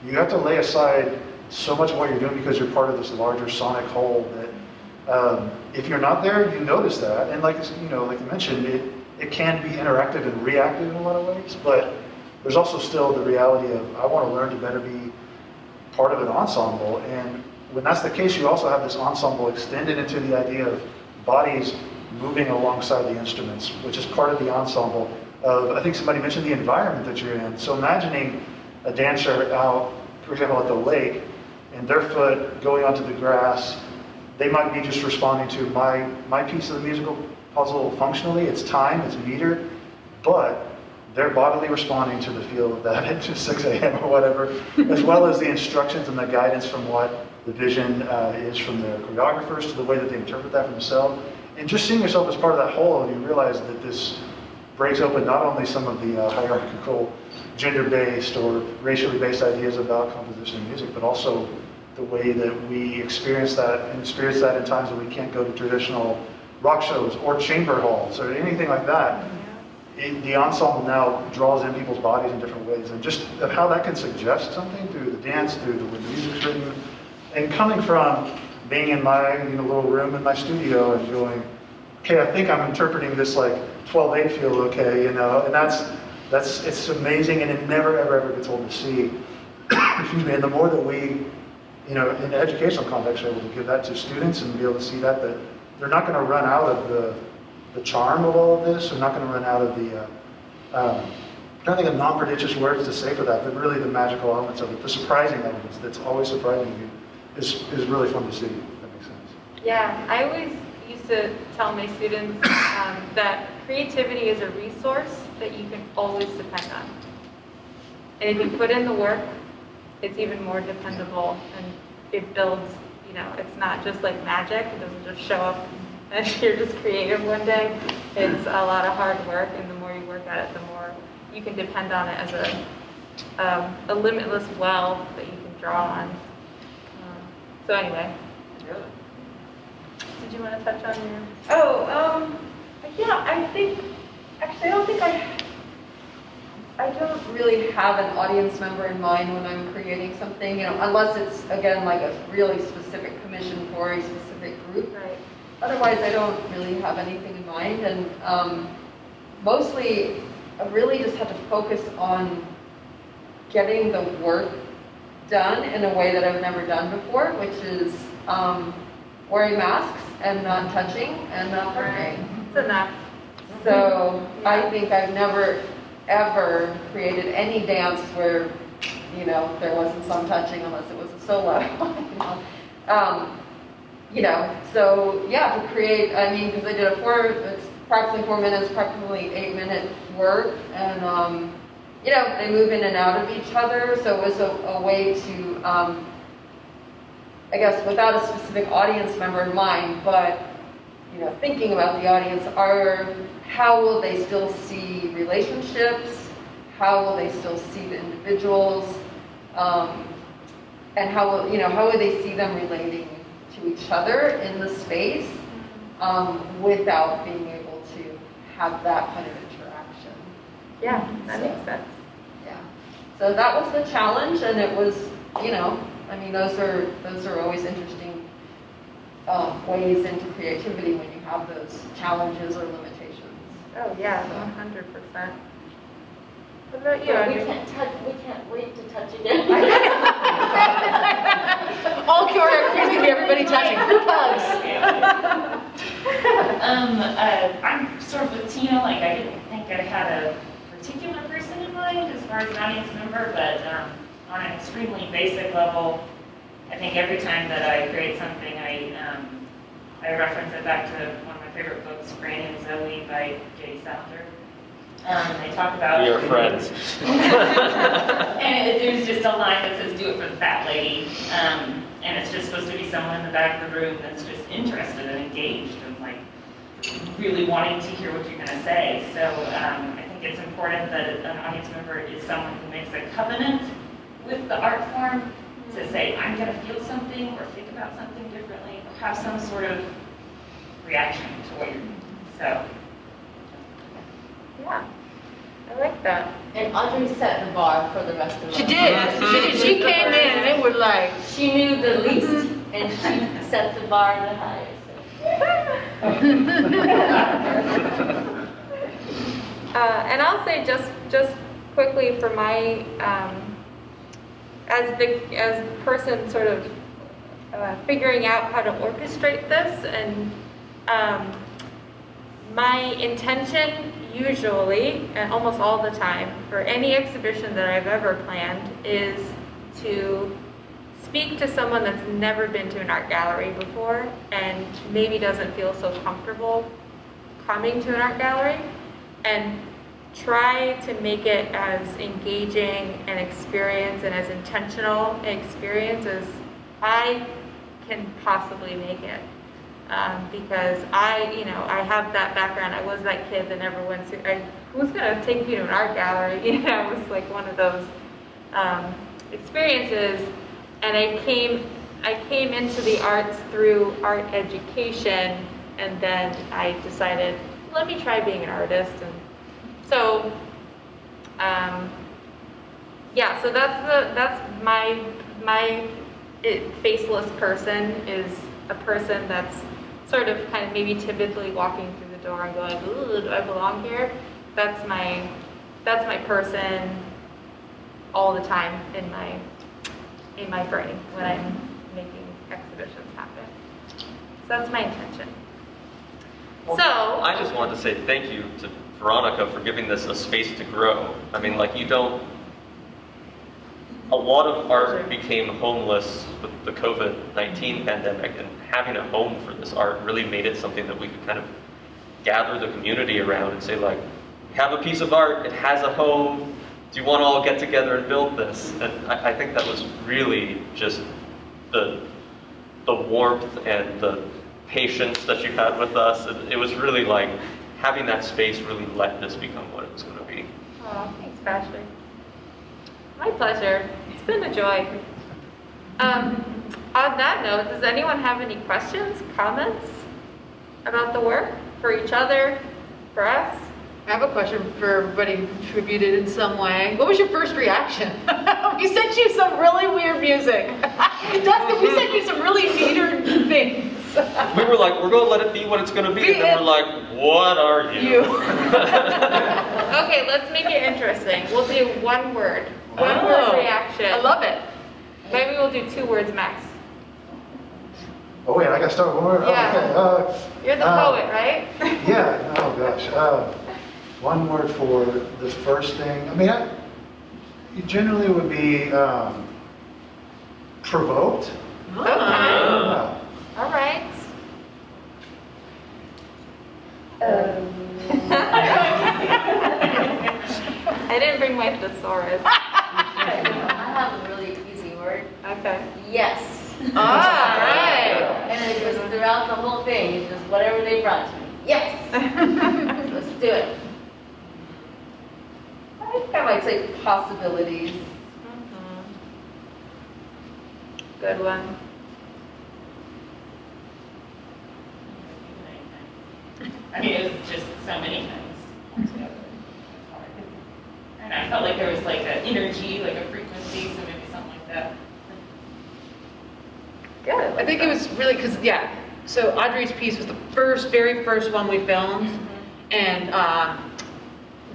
you have to lay aside so much of what you're doing because you're part of this larger sonic whole that if you're not there, you notice that. And like you mentioned, it can be interactive and reactive in a lot of ways, but there's also still the reality of I want to learn to better be part of an ensemble. And when that's the case, you also have this ensemble extended into the idea of bodies moving alongside the instruments, which is part of the ensemble of, I think somebody mentioned the environment that you're in. So imagining a dancer out, for example, at the lake, and their foot going onto the grass, they might be just responding to my piece of the musical puzzle functionally. It's time, it's meter, but they're bodily responding to the feel of that at 6 a.m. or whatever, as well as the instructions and the guidance from what the vision is from their choreographers to the way that they interpret that for themselves. And just seeing yourself as part of that whole, you realize that this breaks open not only some of the hierarchical, gender-based or racially based ideas about composition and music, but also the way that we experience that in times when we can't go to traditional rock shows or chamber halls or anything like that. The ensemble now draws in people's bodies in different ways, and just of how that can suggest something through the dance, through the way the music's written, and coming from being in my little room in my studio and going, okay, I think I'm interpreting this like 12/8 feel okay, and it's amazing, and it never ever gets old to see. Excuse me. And the more that we, in the educational context, are able to give that to students and be able to see that they're not going to run out of the charm of all of this. They're not going to run out of the, I'm trying to think of non-prodigious words to say for that, but really the magical elements of it, the surprising elements that's always surprising you is really fun to see, if that makes sense. Yeah, I always used to tell my students that creativity is a resource that you can always depend on. And if you put in the work, it's even more dependable, and it builds, it's not just like magic. It doesn't just show up and you're just creative one day. It's a lot of hard work, and the more you work at it, the more you can depend on it as a limitless well that you can draw on. So anyway. Did you want to touch on your? Yeah, I don't really have an audience member in mind when I'm creating something, unless it's, again, like a really specific commission for a specific group. Right. Otherwise, I don't really have anything in mind, and mostly I really just had to focus on getting the work done in a way that I've never done before, which is wearing masks and not touching and not hurting. It's enough. So I think I've never ever created any dance where there wasn't some touching unless it was a solo. So yeah, to create, because I did it's approximately 4 minutes, approximately 8-minute work, and they move in and out of each other, so it was a way to, I guess, without a specific audience member in mind, but thinking about the audience, how will they still see relationships? How will they still see the individuals? And how will they see them relating to each other in the space without being able to have that kind of interaction? Yeah, that makes sense. Yeah. So that was the challenge, and it was, those are always interesting ways into creativity when you have those challenges or limitations. Oh yeah, 100%. What about you? We can't wait to touch again. All choreography is going to be everybody touching. Group hugs. I'm sort of with Tina, I didn't think I had a particular person in mind as far as an audience member, but on an extremely basic level, I think every time that I create something, I reference it back to one of my favorite books, Granny and Zoe by J. Sounder. They talk about... We are friends. And there's just a line that says, "Do it for the fat lady." And it's just supposed to be someone in the back of the room that's just interested and engaged and really wanting to hear what you're going to say. So I think it's important that an audience member is someone who makes a covenant with the art form to say, I'm going to feel something or think about something differently or have some sort of reaction to what you're doing. So, Yeah, I like that. And Audrey set the bar for the rest of us. She did. She came in and it was like, She knew the least, and she set the bar the highest. And I'll say just quickly for my, as the person sort of figuring out how to orchestrate this, and my intention usually, and almost all the time, for any exhibition that I've ever planned is to speak to someone that's never been to an art gallery before and maybe doesn't feel so comfortable coming to an art gallery, and try to make it as engaging an experience and as intentional an experience as I can possibly make it. Because I have that background. I was that kid that never went to, who's gonna take you to an art gallery? It was like one of those experiences. And I came into the arts through art education, and then I decided, let me try being an artist. And so, yeah, so that's my faceless person is a person that's sort of kind of maybe timidly walking through the door and going, ooh, do I belong here? That's my person all the time in my brain when I'm making exhibitions happen. So that's my intention. Well, So I just wanted to say thank you to Veronica for giving this a space to grow. I mean, like, a lot of art became homeless with the COVID-19 pandemic, and having a home for this art really made it something that we could kind of gather the community around and say, like, we have a piece of art, it has a home, do you want to all get together and build this? And I think that was really just the warmth and the patience that you had with us. It was really like having that space really let this become what it was going to be. Oh, thanks, Patrick. My pleasure. It's been a joy. On that note, does anyone have any questions, comments about the work for each other, for us? I have a question for everybody who contributed in some way. What was your first reaction? We sent you some really weird music. Dustin, we sent you some really weird things. We were like, we're going to let it be what it's going to be, and then we're like, what are you? Okay, let's make it interesting. We'll do one word. One word reaction. I love it. Maybe we'll do 2 words max. Oh wait, I gotta start with one word? Yeah. Okay. You're the poet, right? Yeah, oh gosh. One word for this first thing. I mean, it generally would be provoked. Okay. Yeah. All right. I didn't bring my thesaurus. I have a really easy word. Okay. Yes. All right. And it was throughout the whole thing. It's just whatever they brought to me. Yes. Let's do it. I think I might say possibilities. Good one. I mean, it was just so many times together. It's hard. And I felt like there was like an energy, like a frequency, so maybe something like that. Good. I think it was really because, yeah, so Audrey's piece was the very first one we filmed, and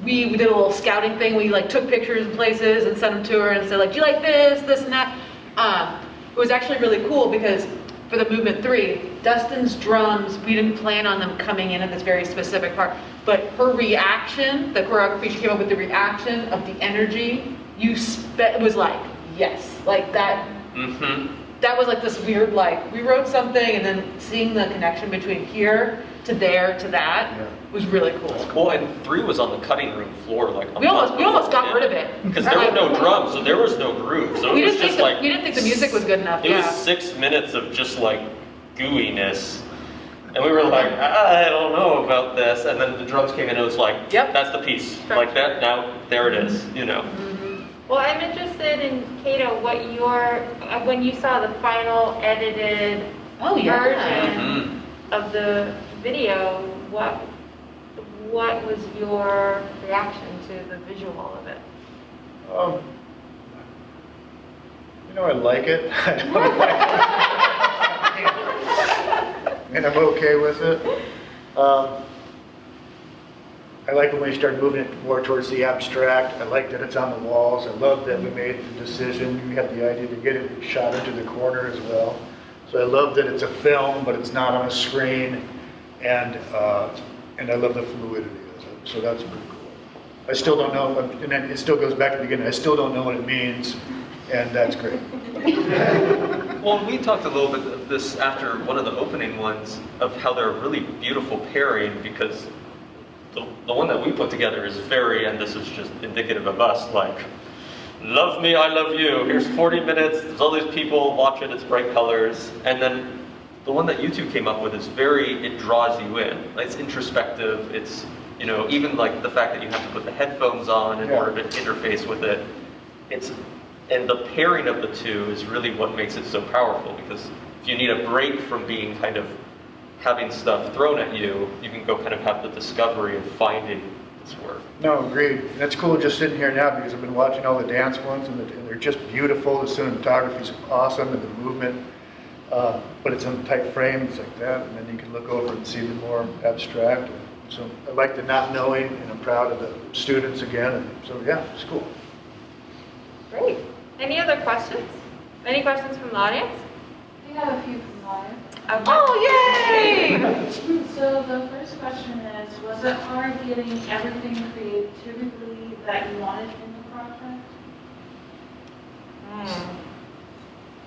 we did a little scouting thing. We like took pictures of places and sent them to her and said like, do you like this, and that? It was actually really cool because for the movement 3, Dustin's drums, we didn't plan on them coming in at this very specific part, but her reaction, the choreography, she came up with the reaction of the energy, it was like, yes, like that. That was like this weird, like, we wrote something and then seeing the connection between here to there to that was really cool. It's cool, and 3 was on the cutting room floor, like We almost got rid of it. because there were no drums, so there was no groove. So it was just like we didn't think the music was good enough. It was 6 minutes of just like gooiness, And we were like, I don't know about this. And then the drums came in and it was like, Yep. that's the piece. Like that, now there it is, you know. Well, I'm interested in, Kato, what your, when you saw the final edited Oh, yeah. version of the video, what was your reaction to the visual of it? I like it. I don't like it. And I'm okay with it. I like when we start moving it more towards the abstract. I like that it's on the walls. I love that we made the decision. We had the idea to get it shot into the corner as well. So I love that it's a film, but it's not on a screen. And I love the fluidity of it. So that's pretty cool. I still don't know, and then it still goes back to the beginning. I still don't know what it means, and that's great. Well, we talked a little bit of this after one of the opening ones of how they're a really beautiful pairing because the one that we put together is very, and this is just indicative of us, like, love me, I love you. Here's 40 minutes, there's all these people, watch it, it's bright colors. And then the one that you two came up with is it draws you in. It's introspective, it's, even like the fact that you have to put the headphones on in order to interface with it. And the pairing of the two is really what makes it so powerful because if you need a break from being kind of having stuff thrown at you, you can go kind of have the discovery of finding this work. No, agreed. And it's cool just sitting here now because I've been watching all the dance ones and they're just beautiful. The cinematography's awesome and the movement, but it's in tight frames like that, and then you can look over and see the more abstract. So I like the not knowing, and I'm proud of the students again. And so yeah, it's cool. Great. Any other questions? Any questions from the audience? We have a few from the audience. Okay. Oh, yay! So the first question is, was it hard getting everything creatively that you wanted in the project?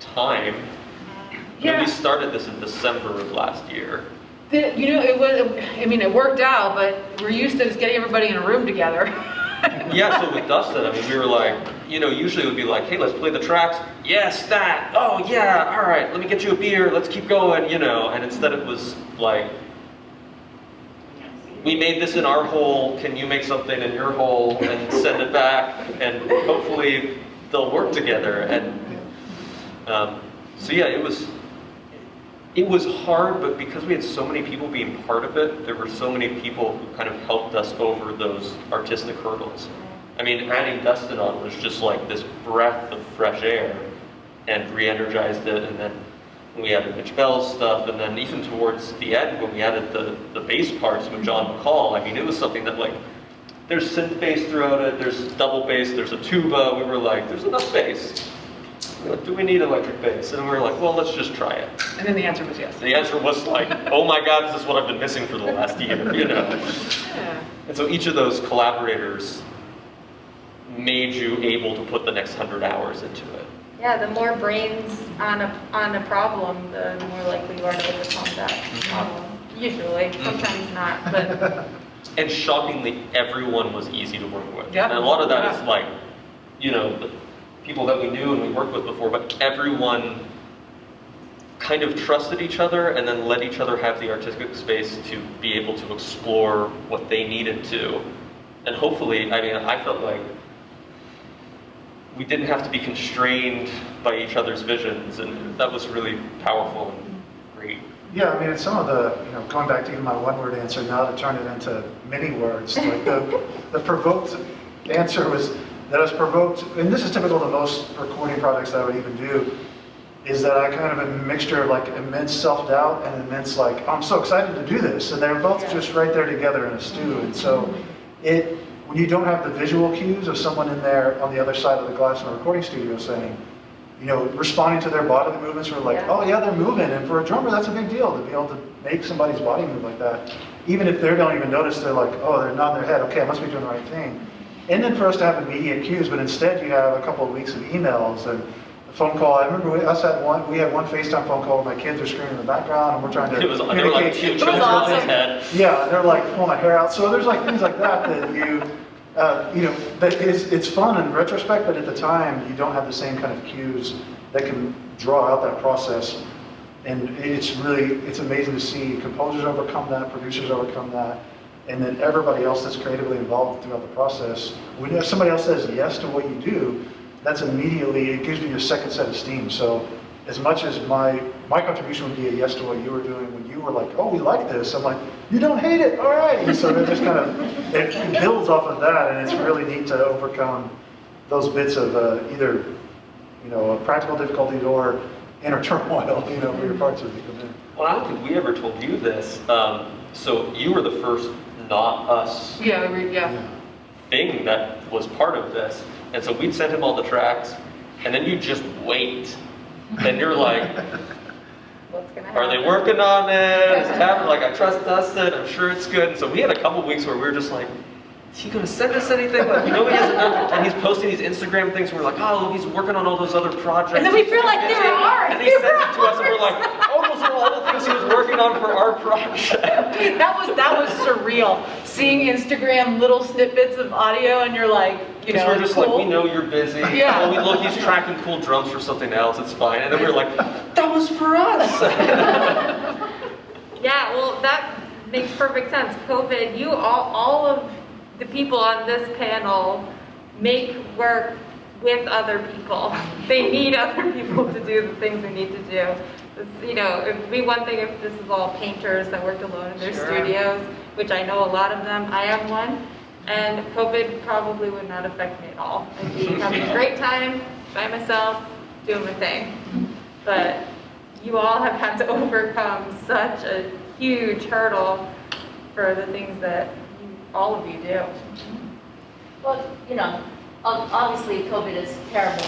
Time. Yeah. We started this in December of last year. It worked out, but we're used to just getting everybody in a room together. Yeah, so with Dustin, we were like, usually it would be like, hey, let's play the tracks. Yes, that. Oh, yeah, all right, let me get you a beer. Let's keep going, And instead it was like, we made this in our hole. Can you make something in your hole and send it back? And hopefully they'll work together. And so, yeah, it was hard, but because we had so many people being part of it, there were so many people who kind of helped us over those artistic hurdles. Adding Dustin on was just like this breath of fresh air and re-energized it. And then we added Mitch Bell's stuff. And then even towards the end, when we added the bass parts with John McCall, it was something that there's synth bass throughout it, there's double bass, there's a tuba. We were like, there's enough bass. Do we need electric bass? And we were like, well, let's just try it. And then the answer was yes. The answer was like, oh my God, this is what I've been missing for the last year, Yeah. And so each of those collaborators made you able to put the next 100 hours into it. Yeah, the more brains on a problem, the more likely you are to overcome that problem. Usually, sometimes not, but. And shockingly, everyone was easy to work with. Yeah. And a lot of that is the people that we knew and we worked with before, but everyone kind of trusted each other and then let each other have the artistic space to be able to explore what they needed to. And hopefully, I felt like we didn't have to be constrained by each other's visions, and that was really powerful and great. Yeah, it's some of the, going back to even my one-word answer, now to turn it into many words, like the provoked answer was that I was provoked, and this is typical of most recording projects that I would even do, is that I kind of a mixture of immense self-doubt and immense I'm so excited to do this, and they're both just right there together in a stew, and so when you don't have the visual cues of someone in there on the other side of the glass in a recording studio saying, responding to their bodily movements, we're like, oh yeah, they're moving, and for a drummer, that's a big deal to be able to make somebody's body move like that. Even if they don't even notice, they're like, oh, they're nodding their head, okay, I must be doing the right thing. And then for us to have immediate cues, but instead you have a couple of weeks of emails and a phone call. I remember we had one FaceTime phone call where my kids are screaming in the background and we're trying to There were like two children awesome. in his head. Yeah, they're pulling my hair out. So there's things like that that it's fun in retrospect, but at the time you don't have the same kind of cues that can draw out that process. And it's amazing to see composers overcome that, producers overcome that, and then everybody else that's creatively involved throughout the process. When somebody else says yes to what you do, that's immediately, it gives you your second set of steam. So as much as my contribution would be a yes to what you were doing, when you were like, oh, we like this, I'm like, you don't hate it, all right. And so it just kind of, it builds off of that, and it's really neat to overcome those bits of either, practical difficulties or inner turmoil, for your parts of the community. Well, I don't think we ever told you this. So you were the first not us thing that was part of this. And so we'd send him all the tracks, and then you just wait. And you're like, What's gonna happen? are they working on it? Is it happening? Like, I trust Dustin, I'm sure it's good. And so we had a couple weeks where we were just like, is he going to send us anything? Like, we know he hasn't done, and he's posting these Instagram things, and we're like, oh, look, he's working on all those other projects. And then we feel like they're ours. And he sends it to us, and we're like, oh, those are all the things he was working on for our project. That was surreal. Seeing Instagram little snippets of audio, and you're like, Because we're just cool. like, we know you're busy. Yeah. Oh, look, he's tracking cool drums for something else, it's fine. And then we're like, that was for us. Yeah, well, that makes perfect sense. COVID, all of the people on this panel make work with other people. They need other people to do the things they need to do. It'd be one thing if this is all painters that worked alone in their studios, which I know a lot of them. I am one. And COVID probably would not affect me at all. I'd be having a great time by myself, doing my thing. But you all have had to overcome such a huge hurdle for the things that all of you do. Well, obviously COVID is terrible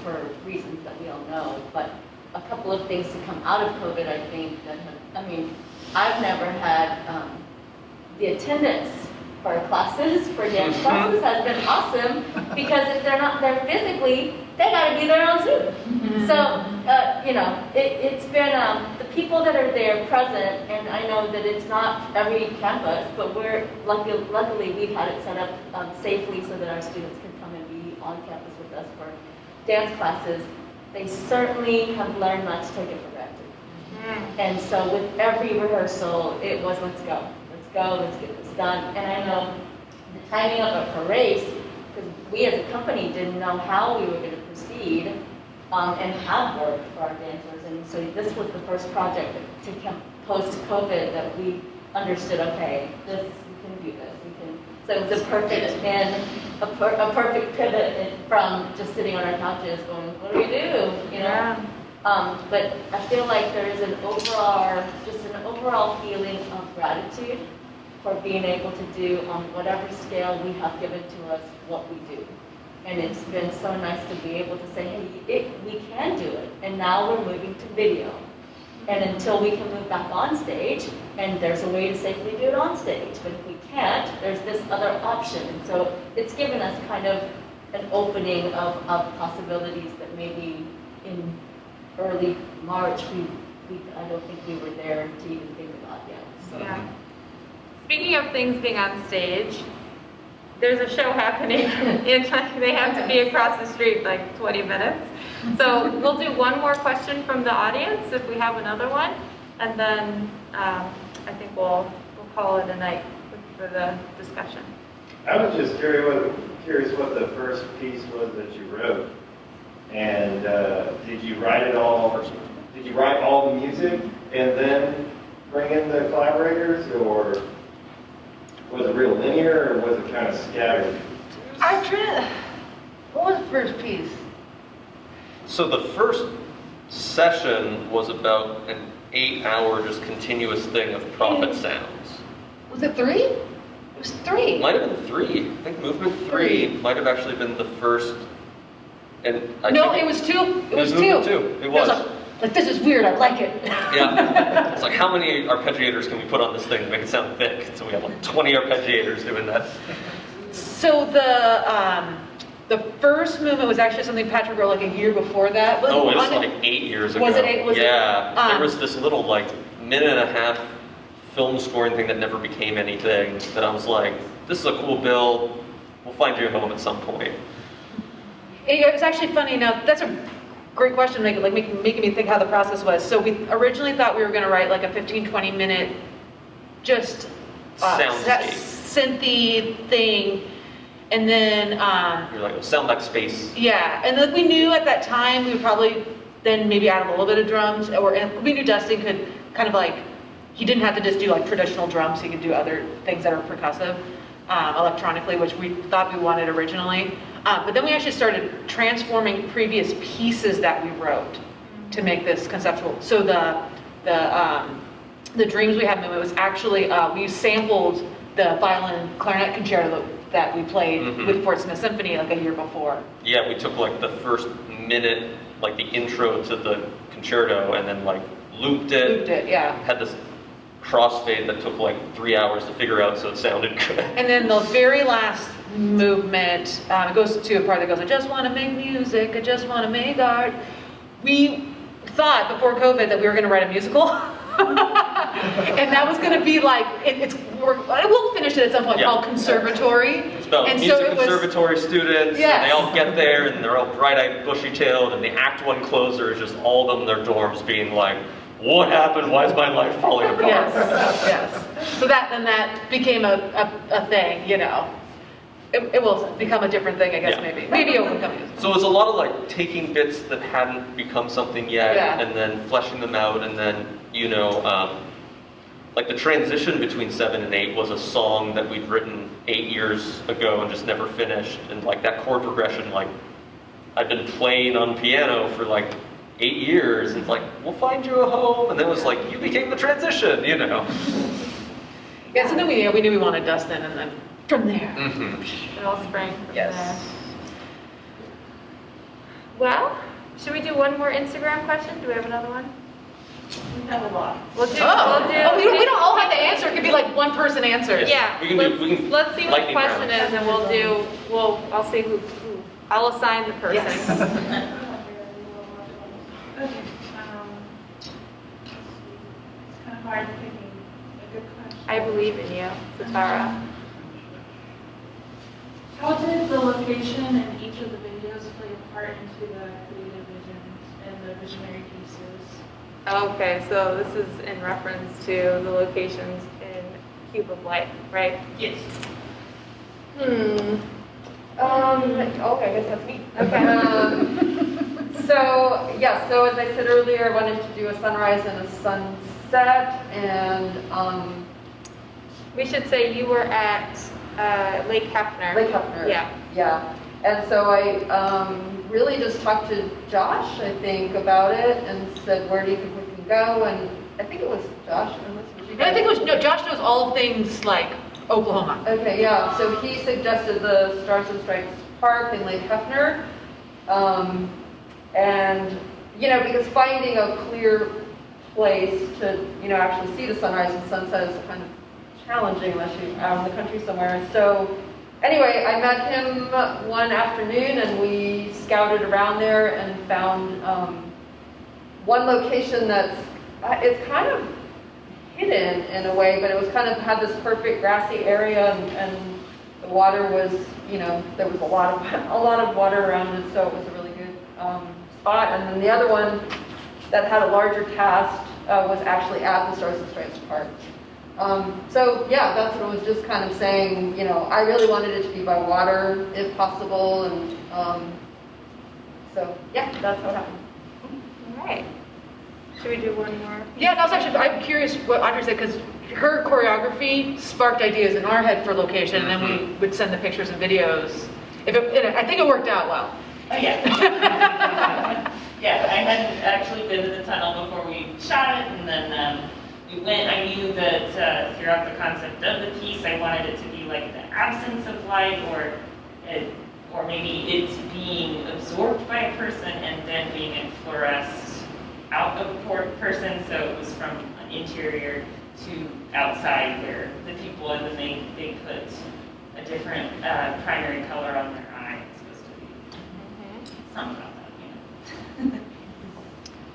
for reasons that we all know, but a couple of things to come out of COVID, I think, I've never had the attendance for classes, for dance classes has been awesome, because if they're not there physically, they gotta be there on Zoom. So, it's been, the people that are there present, and I know that it's not every campus, but we're, luckily we've had it set up safely so that our students can come and be on campus with us for dance classes. They certainly have learned not to take it for granted. And so with every rehearsal, it was, let's go, let's get this done. And I know the timing of it for race, because we as a company didn't know how we were going to proceed and have work for our dancers. And so this was the first project to come post-COVID that we understood, okay, we can do this. So it was a perfect perfect pivot from just sitting on our couches going, what do we do? But I feel like there is an overall feeling of gratitude for being able to do on whatever scale we have given to us what we do. And it's been so nice to be able to say, hey, we can do it. And now we're moving to video. And until we can move back on stage, and there's a way to safely do it on stage, but if we can't, there's this other option. And so it's given us kind of an opening of possibilities that maybe in early March, I don't think we were there to even think about yet. So. Yeah. Speaking of things being on stage, there's a show happening. They have to be across the street like 20 minutes. So we'll do one more question from the audience if we have another one, and then I think we'll call it a night for the discussion. I was just curious what the first piece was that you wrote, and did you write it all? Did you write all the music and then bring in the collaborators, or was it real linear, or was it kind of scattered? What was the first piece? So the first session was about an 8-hour just continuous thing of prophet sounds. Was it 3? It was 3. Might have been 3. I think movement 3 might have actually been the first. And It was 2. It was 2. movement 2. It was. Like, this is weird, I like it. Yeah. It's like, how many arpeggiators can we put on this thing to make it sound thick? So we have like 20 arpeggiators doing that. So the first movement was actually something Patrick wrote like a year before that. It was like 8 years ago. Was it 8? There was this little like minute and a half film scoring thing that never became anything that I was like, this is a cool build. We'll find you a home at some point. It was actually funny. Now, that's a great question, making me think how the process was. So we originally thought we were going to write like a 15-20 minute just Soundscape. synthy thing, and then You're like, sound like space. yeah, and then we knew at that time we would probably then maybe add a little bit of drums, and we knew Dustin could kind of like, he didn't have to just do like traditional drums, he could do other things that are percussive electronically, which we thought we wanted originally. But then we actually started transforming previous pieces that we wrote to make this conceptual. So the Dreams We Have movement was actually, we sampled the violin clarinet concerto that we played with Fort Smith Symphony like a year before. Yeah, we took like the first minute, like the intro to the concerto, and then like looped it. Yeah. Had this crossfade that took like 3 hours to figure out, so it sounded good. And then the very last movement, it goes to a part that goes, I just want to make music, I just want to make art. We thought before COVID that we were going to write a musical. And that was going to be like, we'll finish it at some point, called Conservatory. It's about and music so it was, conservatory students, Yes. and they all get there, and they're all bright-eyed, bushy-tailed, and the Act 1 closer is just all of them in their dorms being like, what happened? Why is my life falling apart? Yes, yes. So that became a thing, you know. It will become a different thing, I guess, Yeah. maybe. Maybe it will become a So it's a lot of like taking bits that hadn't become something yet, Yeah. and then fleshing them out, and then, you know, like the transition between 7 and 8 was a song that we'd written 8 years ago and just never finished, and like that chord progression, like I've been playing on piano for like 8 years, and it's like, we'll find you a home, and then it was like, you became the transition, you know. Yeah, so then we knew we wanted Dustin, and then from there. It all sprang from Yes. there. Well, should we do one more Instagram question? Do we have another one? We have a lot. We'll do. We don't all have to answer. It could be like one person answers. Yeah. We can let's see what the lightning question round. is, and I'll see who. I'll assign the person. Yes. Okay, let's see. It's kind of hard picking a good question. I believe in you, Satara. How did the location and each of the videos play a part into the creative visions and the visionary pieces? Okay, so this is in reference to the locations in Cube of Light, right? Yes. Okay, I guess that's me. Okay. So as I said earlier, I wanted to do a sunrise and a sunset, and We should say you were at Lake Hefner. Lake Hefner. Yeah. Yeah. And so I really just talked to Josh, I think, about it, and said, where do you think we can go? And I think it was Josh, unless it was you And I guys. think it was, no, Josh knows all things like Oklahoma. Okay, yeah, so he suggested the Stars and Stripes Park in Lake Hefner. And, you know, because finding a clear place to, you know, actually see the sunrise and sunset is kind of challenging unless you're out in the country somewhere. So anyway, I met him one afternoon and we scouted around there and found one location that's, it's kind of hidden in a way, but it was kind of, had this perfect grassy area and the water was, you know, there was a lot of water around it, so it was a really good spot. And then the other one that had a larger cast was actually at the Stars and Stripes Park. So yeah, that's what it was just kind of saying, you know, I really wanted it to be by water if possible, and so yeah, that's what happened. All right. Should we do one more? Yeah, and I was actually, I'm curious what Audrey said, because her choreography sparked ideas in our head for location, and then we would send the pictures and videos. I think it worked out well. Oh, yeah. Yeah, I hadn't actually been to the tunnel before we shot it, and then we went. I knew that throughout the concept of the piece, I wanted it to be like the absence of light, or maybe it's being absorbed by a person and then being fluoresced out of a person. So it was from an interior to outside, where the people, and then they put a different primary color on their eye. It's supposed to be something about that, you know.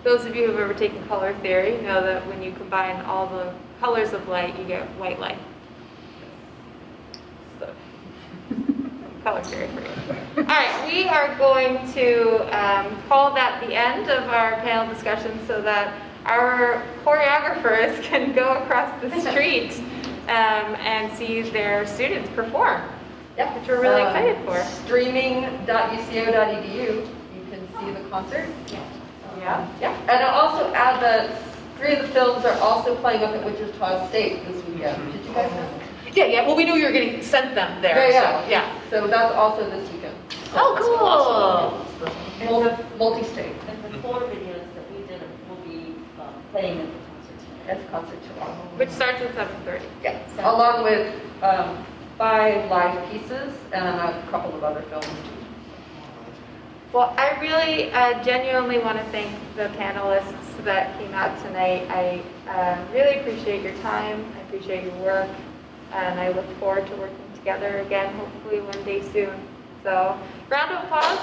Those of you who have ever taken color theory know that when you combine all the colors of light, you get white light. So, color theory for you. right, we are going to call that the end of our panel discussion so that our choreographers can go across the street and see their students perform, Yep. which we're really excited for. Streaming.uco.edu, you can see the concert. Yeah. Yeah, and I'll also add that 3 of the films are also playing up at Wichita State this weekend. Did you guys know? Yeah, well, we knew you were getting sent them there, so, yeah. So that's also this weekend. Oh, cool. Multi-state. And the 4 videos that we did will be playing at the concert tonight. That's concert tomorrow. Which starts at 7:30. Yeah, along with 5 live pieces and a couple of other films. Well, I really genuinely want to thank the panelists that came out tonight. I really appreciate your time. I appreciate your work. And I look forward to working together again, hopefully one day soon. So, round of applause.